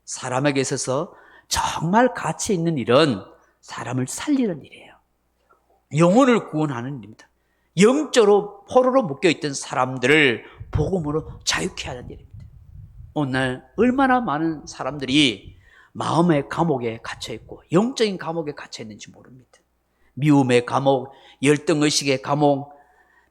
사람에게 있어서 정말 가치 있는 일은 사람을 살리는 일이에요. 영혼을 구원하는 일입니다. 영적으로 포로로 묶여있던 사람들을 복음으로 자유케 하는 일입니다. 오늘 얼마나 많은 사람들이 마음의 감옥에 갇혀있고 영적인 감옥에 갇혀있는지 모릅니다. 미움의 감옥, 열등의식의 감옥,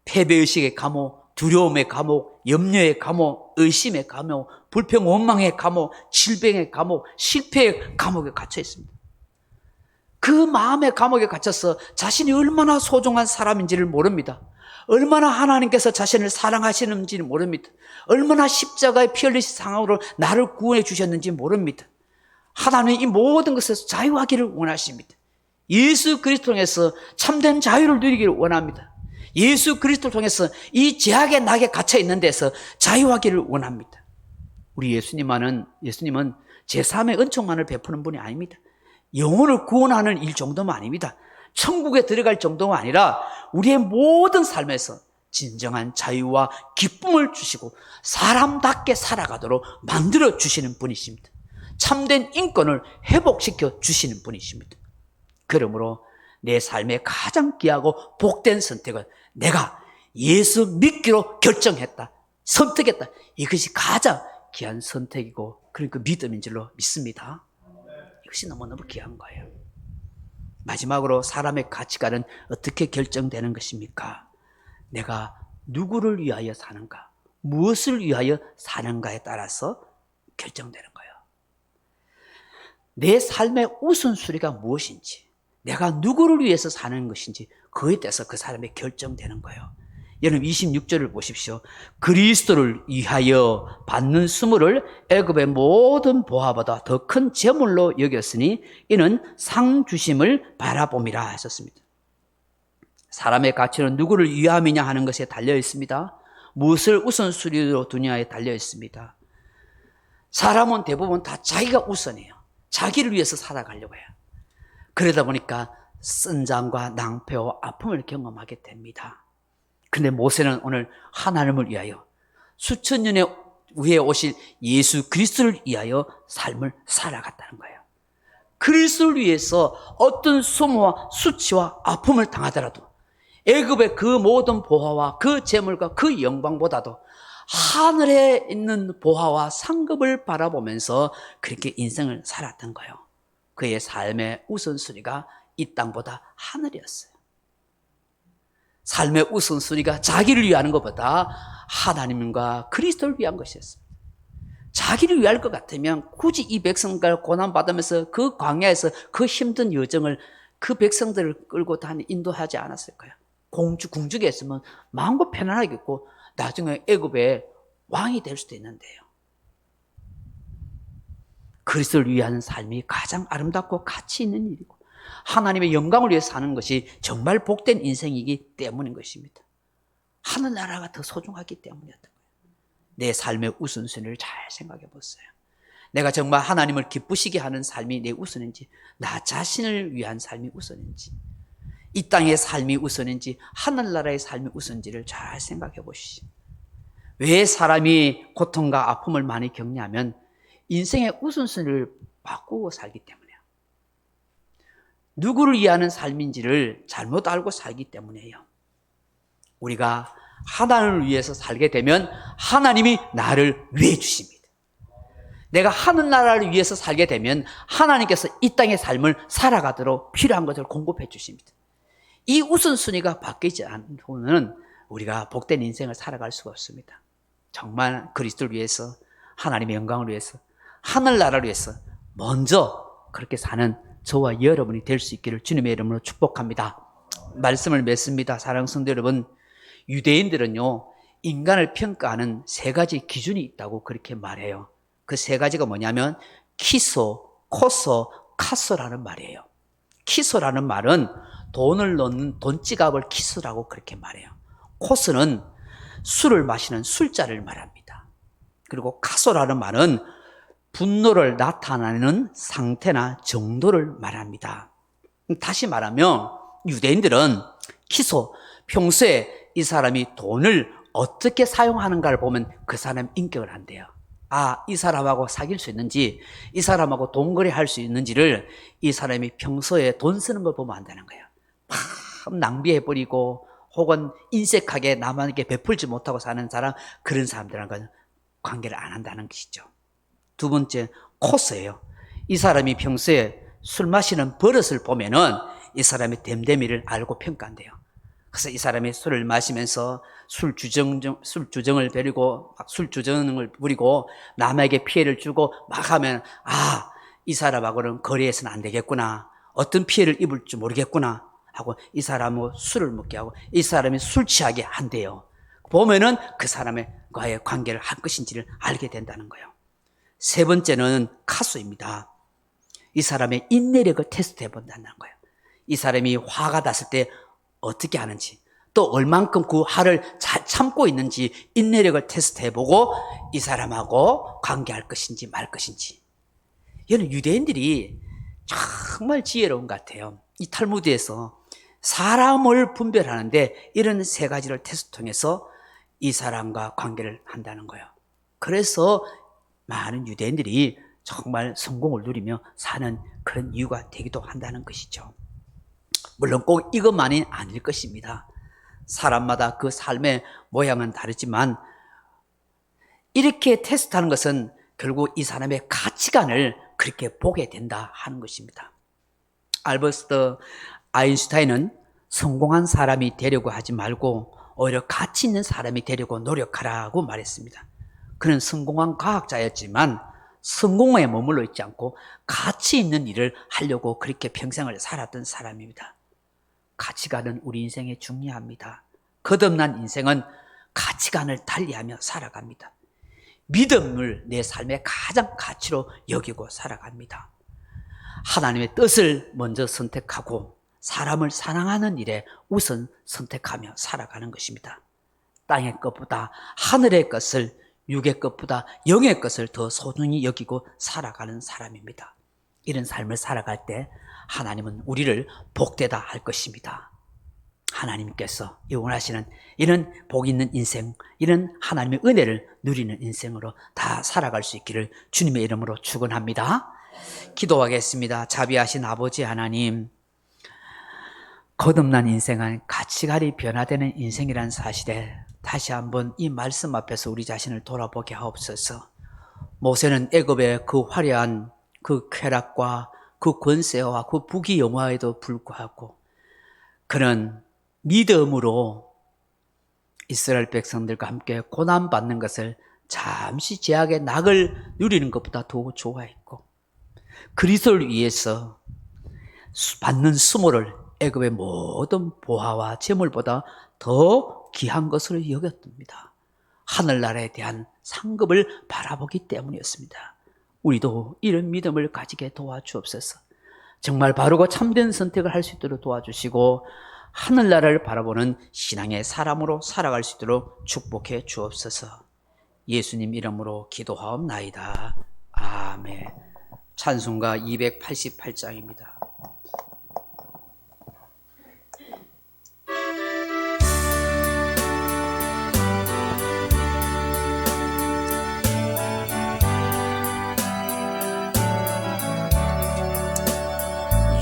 패배의식의 감옥, 두려움의 감옥, 염려의 감옥, 의심의 감옥, 불평 원망의 감옥, 질병의 감옥, 실패의 감옥에 갇혀 있습니다. 그 마음의 감옥에 갇혀서 자신이 얼마나 소중한 사람인지를 모릅니다. 얼마나 하나님께서 자신을 사랑하시는지를 모릅니다. 얼마나 십자가의 피 흘리신 상황으로 나를 구원해 주셨는지 모릅니다. 하나님이 이 모든 것에서 자유하기를 원하십니다. 예수 그리스도를 통해서 참된 자유를 누리기를 원합니다. 예수 그리스도를 통해서 이 제약의 낙에 갇혀 있는 데서 자유하기를 원합니다. 우리 예수님은 제3의 은총만을 베푸는 분이 아닙니다. 영혼을 구원하는 일 정도만 아닙니다. 천국에 들어갈 정도가 아니라 우리의 모든 삶에서 진정한 자유와 기쁨을 주시고 사람답게 살아가도록 만들어 주시는 분이십니다. 참된 인권을 회복시켜 주시는 분이십니다. 그러므로 내 삶의 가장 귀하고 복된 선택은 내가 예수 믿기로 결정했다, 선택했다. 이것이 가장 귀한 선택이고 그러니까 믿음인 줄로 믿습니다. 이것이 너무너무 귀한 거예요. 마지막으로 사람의 가치관은 어떻게 결정되는 것입니까? 내가 누구를 위하여 사는가, 무엇을 위하여 사는가에 따라서 결정되는 거예요. 내 삶의 우선순위가 무엇인지, 내가 누구를 위해서 사는 것인지 그에 따라서 그 사람이 결정되는 거예요. 여러분 26절을 보십시오. 그리스도를 위하여 받는 수모를 애굽의 모든 보화보다 더 큰 재물로 여겼으니 이는 상 주심을 바라봄이라 하셨습니다. 사람의 가치는 누구를 위함이냐 하는 것에 달려 있습니다. 무엇을 우선순위로 두냐에 달려 있습니다. 사람은 대부분 다 자기가 우선이에요. 자기를 위해서 살아가려고 해요. 그러다 보니까 쓴장과 낭패와 아픔을 경험하게 됩니다. 근데 모세는 오늘 하나님을 위하여 수천 년에 후에 오실 예수 그리스도를 위하여 삶을 살아갔다는 거예요. 그리스도를 위해서 어떤 수모와 수치와 아픔을 당하더라도 애굽의 그 모든 보화와 그 재물과 그 영광보다도 하늘에 있는 보화와 상급을 바라보면서 그렇게 인생을 살았던 거예요. 그의 삶의 우선순위가 이 땅보다 하늘이었어요. 삶의 우선순위가 자기를 위하는 것보다 하나님과 그리스도를 위한 것이었어요. 자기를 위할 것 같으면 굳이 이 백성들 고난받으면서 그 광야에서 그 힘든 여정을 그 백성들을 끌고 인도하지 않았을 거예요. 궁중에 있으면 마음껏 편안하겠고 나중에 애굽의 왕이 될 수도 있는데요. 그리스도를 위한 삶이 가장 아름답고 가치 있는 일이고 하나님의 영광을 위해 사는 것이 정말 복된 인생이기 때문인 것입니다. 하늘나라가 더 소중하기 때문이었던 거예요. 내 삶의 우선순위를 잘 생각해 보세요. 내가 정말 하나님을 기쁘시게 하는 삶이 내 우선인지, 나 자신을 위한 삶이 우선인지, 이 땅의 삶이 우선인지 하늘나라의 삶이 우선인지를 잘 생각해 보시죠. 왜 사람이 고통과 아픔을 많이 겪냐면 인생의 우선순위를 바꾸고 살기 때문이에요. 누구를 위하는 삶인지를 잘못 알고 살기 때문이에요. 우리가 하나님을 위해서 살게 되면 하나님이 나를 위해 주십니다. 내가 하늘나라를 위해서 살게 되면 하나님께서 이 땅의 삶을 살아가도록 필요한 것을 공급해 주십니다. 이 우선순위가 바뀌지 않고는 우리가 복된 인생을 살아갈 수가 없습니다. 정말 그리스도를 위해서, 하나님의 영광을 위해서, 하늘나라를 위해서 먼저 그렇게 사는 저와 여러분이 될 수 있기를 주님의 이름으로 축복합니다. 말씀을 맺습니다. 사랑하는 성도 여러분, 유대인들은요 인간을 평가하는 세 가지 기준이 있다고 그렇게 말해요. 그 세 가지가 뭐냐면 키소, 코소, 카소라는 말이에요. 키소라는 말은 돈을 넣는 돈지갑을 키소라고 그렇게 말해요. 코스는 술을 마시는 술자를 말합니다. 그리고 카소라는 말은 분노를 나타내는 상태나 정도를 말합니다. 다시 말하면 유대인들은 키소, 평소에 이 사람이 돈을 어떻게 사용하는가를 보면 그 사람 인격을 한대요. 아, 이 사람하고 사귈 수 있는지, 이 사람하고 돈거래할 수 있는지를 이 사람이 평소에 돈 쓰는 걸 보면 안다는 거예요. 참 낭비해버리고 혹은 인색하게 남에게 베풀지 못하고 사는 사람, 그런 사람들하고는 관계를 안 한다는 것이죠. 두 번째, 코스예요. 이 사람이 평소에 술 마시는 버릇을 보면은 이 사람의 됨됨이를 알고 평가한대요. 그래서 이 사람이 술을 마시면서 술주정을 벌이고 막 술주정을 부리고 남에게 피해를 주고 막 하면, 아, 이 사람하고는 거래해서는 안 되겠구나, 어떤 피해를 입을 줄 모르겠구나 하고 이 사람하고 술을 먹게 하고 이 사람이 술 취하게 한대요. 보면은 그 사람과의 관계를 할 것인지를 알게 된다는 거예요. 세 번째는 카소입니다. 이 사람의 인내력을 테스트해 본다는 거예요. 이 사람이 화가 났을 때 어떻게 하는지, 또 얼만큼 그 화를 잘 참고 있는지 인내력을 테스트해보고 이 사람하고 관계할 것인지 말 것인지. 이는 유대인들이 정말 지혜로운 것 같아요. 이 탈무드에서 사람을 분별하는데 이런 세 가지를 테스트 통해서 이 사람과 관계를 한다는 거예요. 그래서 많은 유대인들이 정말 성공을 누리며 사는 그런 이유가 되기도 한다는 것이죠. 물론 꼭 이것만이 아닐 것입니다. 사람마다 그 삶의 모양은 다르지만 이렇게 테스트하는 것은 결국 이 사람의 가치관을 그렇게 보게 된다 하는 것입니다. 알버트 아인슈타인은 성공한 사람이 되려고 하지 말고 오히려 가치 있는 사람이 되려고 노력하라고 말했습니다. 그는 성공한 과학자였지만 성공에 머물러 있지 않고 가치 있는 일을 하려고 그렇게 평생을 살았던 사람입니다. 가치관은 우리 인생에 중요합니다. 거듭난 인생은 가치관을 달리하며 살아갑니다. 믿음을 내 삶의 가장 가치로 여기고 살아갑니다. 하나님의 뜻을 먼저 선택하고 사람을 사랑하는 일에 우선 선택하며 살아가는 것입니다. 땅의 것보다 하늘의 것을, 육의 것보다 영의 것을 더 소중히 여기고 살아가는 사람입니다. 이런 삶을 살아갈 때 하나님은 우리를 복되다 할 것입니다. 하나님께서 원하시는 이런 복 있는 인생, 이런 하나님의 은혜를 누리는 인생으로 다 살아갈 수 있기를 주님의 이름으로 축원합니다. 기도하겠습니다. 자비하신 아버지 하나님, 거듭난 인생은 가치관이 변화되는 인생이라는 사실에 다시 한번 이 말씀 앞에서 우리 자신을 돌아보게 하옵소서. 모세는 애굽의 그 화려한 그 쾌락과 그 권세와 그 부귀영화에도 불구하고 그는 믿음으로 이스라엘 백성들과 함께 고난받는 것을 잠시 제약의 낙을 누리는 것보다 더 좋아했고, 그리스도를 위해서 받는 수모를 애굽의 모든 보화와 재물보다 더 귀한 것으로 여겼답니다. 하늘나라에 대한 상급을 바라보기 때문이었습니다. 우리도 이런 믿음을 가지게 도와주옵소서. 정말 바르고 참된 선택을 할 수 있도록 도와주시고 하늘나라를 바라보는 신앙의 사람으로 살아갈 수 있도록 축복해 주옵소서. 예수님 이름으로 기도하옵나이다. 아멘. 찬송가 288장입니다.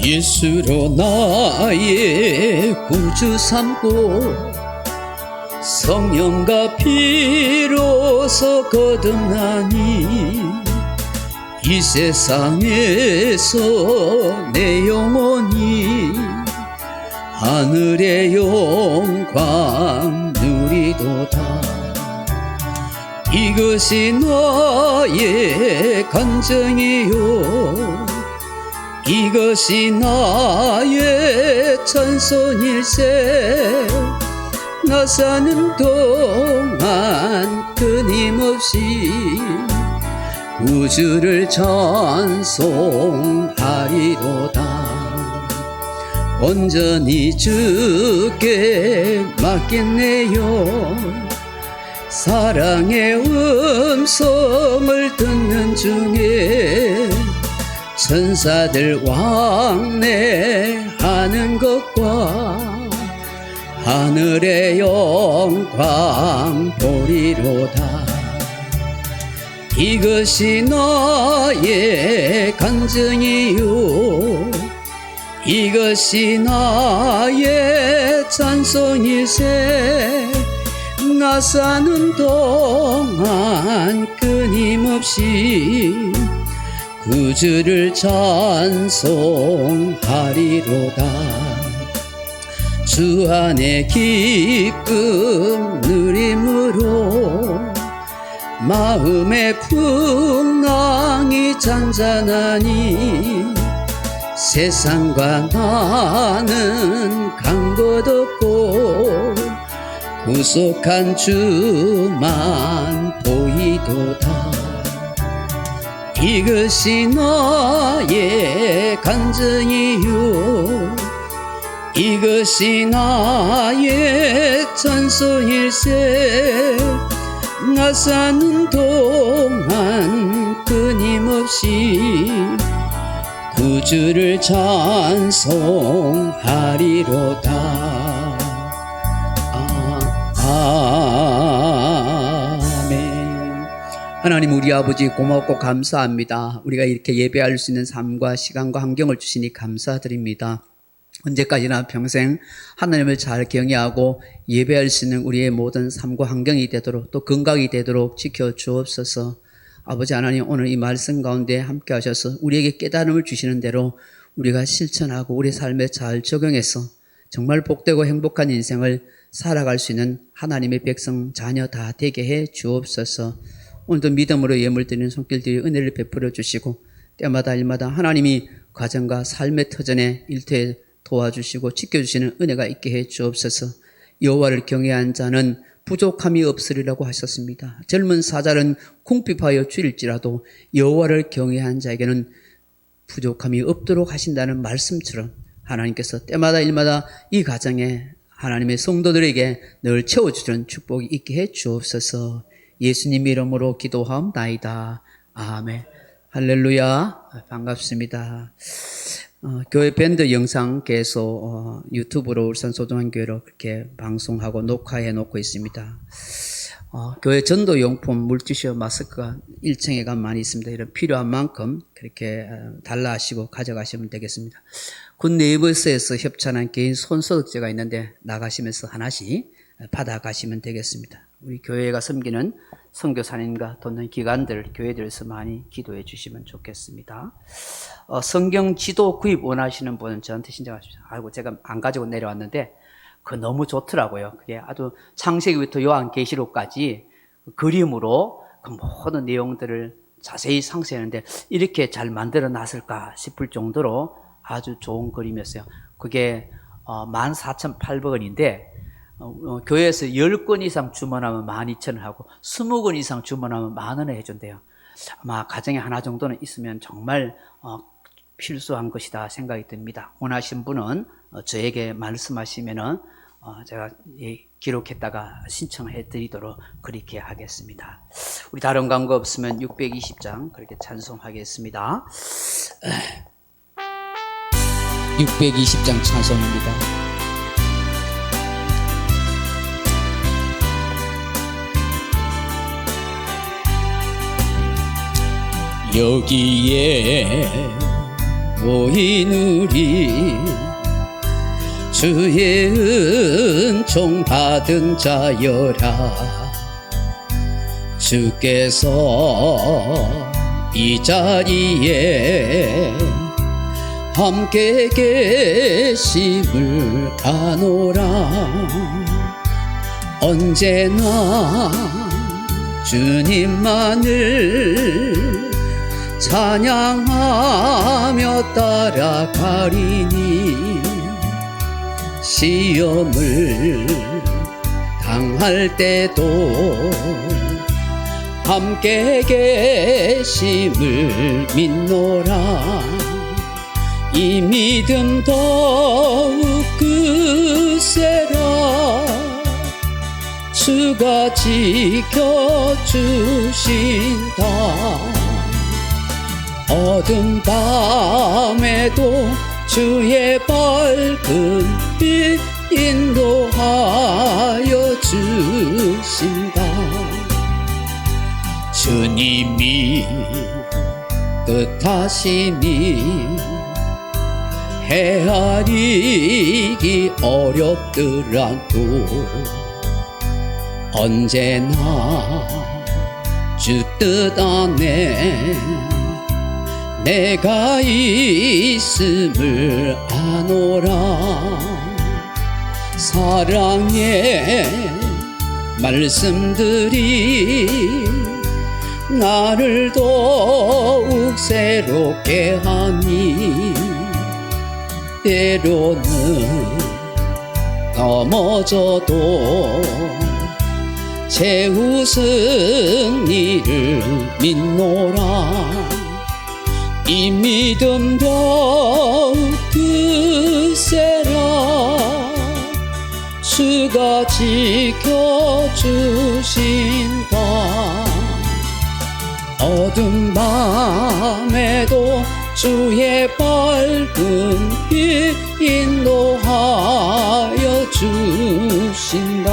예수로 나의 구주 삼고 성령과 피로서 거듭나니 이 세상에서 내 영혼이 하늘의 영광 누리도다. 이것이 나의 간증이요, 이것이 나의 찬송일세. 나 사는 동안 끊임없이 우주를 찬송하리로다. 온전히 주께 맡겠네요. 사랑의 음성을 듣는 중에 천사들 왕래하는 것과 하늘의 영광 보리로다. 이것이 나의 간증이요, 이것이 나의 찬송일세. 나 사는 동안 끊임없이 구주를 찬송하리로다. 주 안에 기쁨 누림으로 마음의 풍랑이 잔잔하니 세상과 나는 간 것 없고 구속한 주만 보이도다. 이것이 나의 간증이요, 이것이 나의 찬송일세. 나 사는 동안 끊임없이 구주를 찬송하리로다. 아멘. 하나님 우리 아버지 고맙고 감사합니다. 우리가 이렇게 예배할 수 있는 삶과 시간과 환경을 주시니 감사드립니다. 언제까지나 평생 하나님을 잘 경외하고 예배할 수 있는 우리의 모든 삶과 환경이 되도록 또 건강이 되도록 지켜주옵소서. 아버지 하나님, 오늘 이 말씀 가운데 함께 하셔서 우리에게 깨달음을 주시는 대로 우리가 실천하고 우리 삶에 잘 적용해서 정말 복되고 행복한 인생을 살아갈 수 있는 하나님의 백성 자녀 다 되게 해 주옵소서. 오늘도 믿음으로 예물 드리는 손길들이 은혜를 베풀어 주시고 때마다 일마다 하나님이 가정과 삶의 터전에 일터에 도와주시고 지켜주시는 은혜가 있게 해 주옵소서. 여호와를 경외한 자는 부족함이 없으리라고 하셨습니다. 젊은 사자는 궁핍하여 줄일지라도 여호와를 경외한 자에게는 부족함이 없도록 하신다는 말씀처럼 하나님께서 때마다 일마다 이 가정에 하나님의 성도들에게 늘 채워주시는 축복이 있게 해 주옵소서. 예수님 이름으로 기도하옵나이다. 아멘. 할렐루야. 반갑습니다. 교회 밴드 영상 계속 유튜브로 울산 소중한 교회로 그렇게 방송하고 녹화해 놓고 있습니다. 교회 전도용품 물티슈 마스크가 1층에 가면 많이 있습니다. 이런 필요한 만큼 그렇게 달라 하시고 가져가시면 되겠습니다. 군 네이버스에서 협찬한 개인 손소독제가 있는데 나가시면서 하나씩 받아가시면 되겠습니다. 우리 교회가 섬기는 선교사님과 돕는 기관들, 교회들에서 많이 기도해 주시면 좋겠습니다. 성경 지도 구입 원하시는 분은 저한테 신청하십시오. 아이고, 제가 안 가지고 내려왔는데 그거 너무 좋더라고요. 그게 아주 창세기부터 요한계시록까지 그림으로 그 모든 내용들을 자세히 상세하는데 이렇게 잘 만들어 놨을까 싶을 정도로 아주 좋은 그림이었어요. 그게 14,800원인데 교회에서 10권 이상 주문하면 12,000원 하고 20권 이상 주문하면 10,000원에 해준대요. 아마 가정에 하나 정도는 있으면 정말 필수한 것이다 생각이 듭니다. 원하신 분은 저에게 말씀하시면은 제가 기록했다가 신청해 드리도록 그렇게 하겠습니다. 우리 다른 광고 없으면 620장 그렇게 찬송하겠습니다. 620장 찬송입니다. 여기에 모인 우리 주의 은총 받은 자여라. 주께서 이 자리에 함께 계심을 아노라. 언제나 주님만을 찬양하며 따라가리니 시험을 당할 때도 함께 계심을 믿노라. 이 믿음 더욱 크세라. 주가 지켜주신다. 어두운 밤에도 주의 밝은 빛 인도하여 주신다. 주님이 뜻하시니 헤아리기 어렵더라도 언제나 주 뜻 안에 내가 있음을 아노라. 사랑의 말씀들이 나를 더욱 새롭게 하니 때로는 넘어져도 채웃은 이를 믿노라. 이 믿음 더욱 크세라. 주가 지켜주신다. 어두운 밤에도 주의 밝은 빛 인도하여 주신다.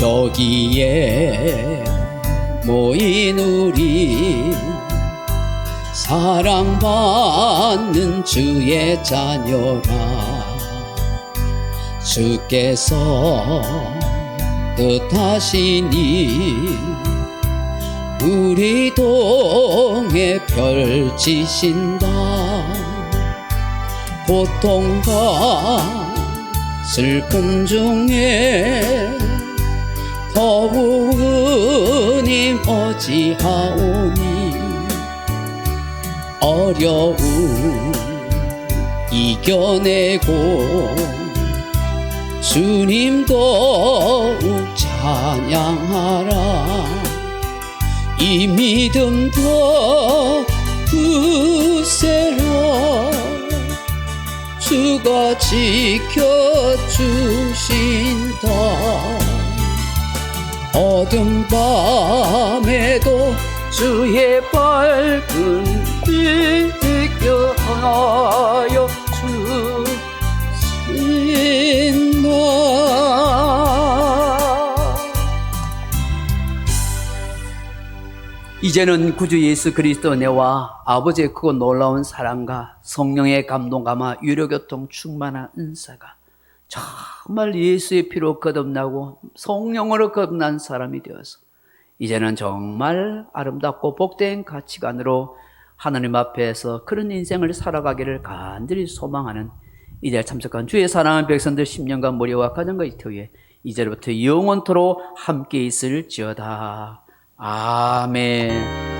여기에 모인 우리 사랑받는 주의 자녀라. 주께서 뜻하시니 우리 동에 펼치신다. 고통과 슬픔 중에 더욱 은임 어지하오니 어려움 이겨내고 주님 더욱 찬양하라. 이 믿음 더 굳세라. 주가 지켜주신다. 어둠 밤에도 주의 밝은 빛 비켜하여 주신다. 이제는 구주 예수 그리스도 은혜와 아버지의 크고 놀라운 사랑과 성령의 감동감화 유료교통 충만한 은사가 정말 예수의 피로 거듭나고 성령으로 거듭난 사람이 되어서 이제는 정말 아름답고 복된 가치관으로 하나님 앞에서 그런 인생을 살아가기를 간절히 소망하는 이 자리에 참석한 주의 사랑하는 백성들 10년간 머리와 가정과 이터위에 이제부터 영원토록 함께 있을지어다. 아멘.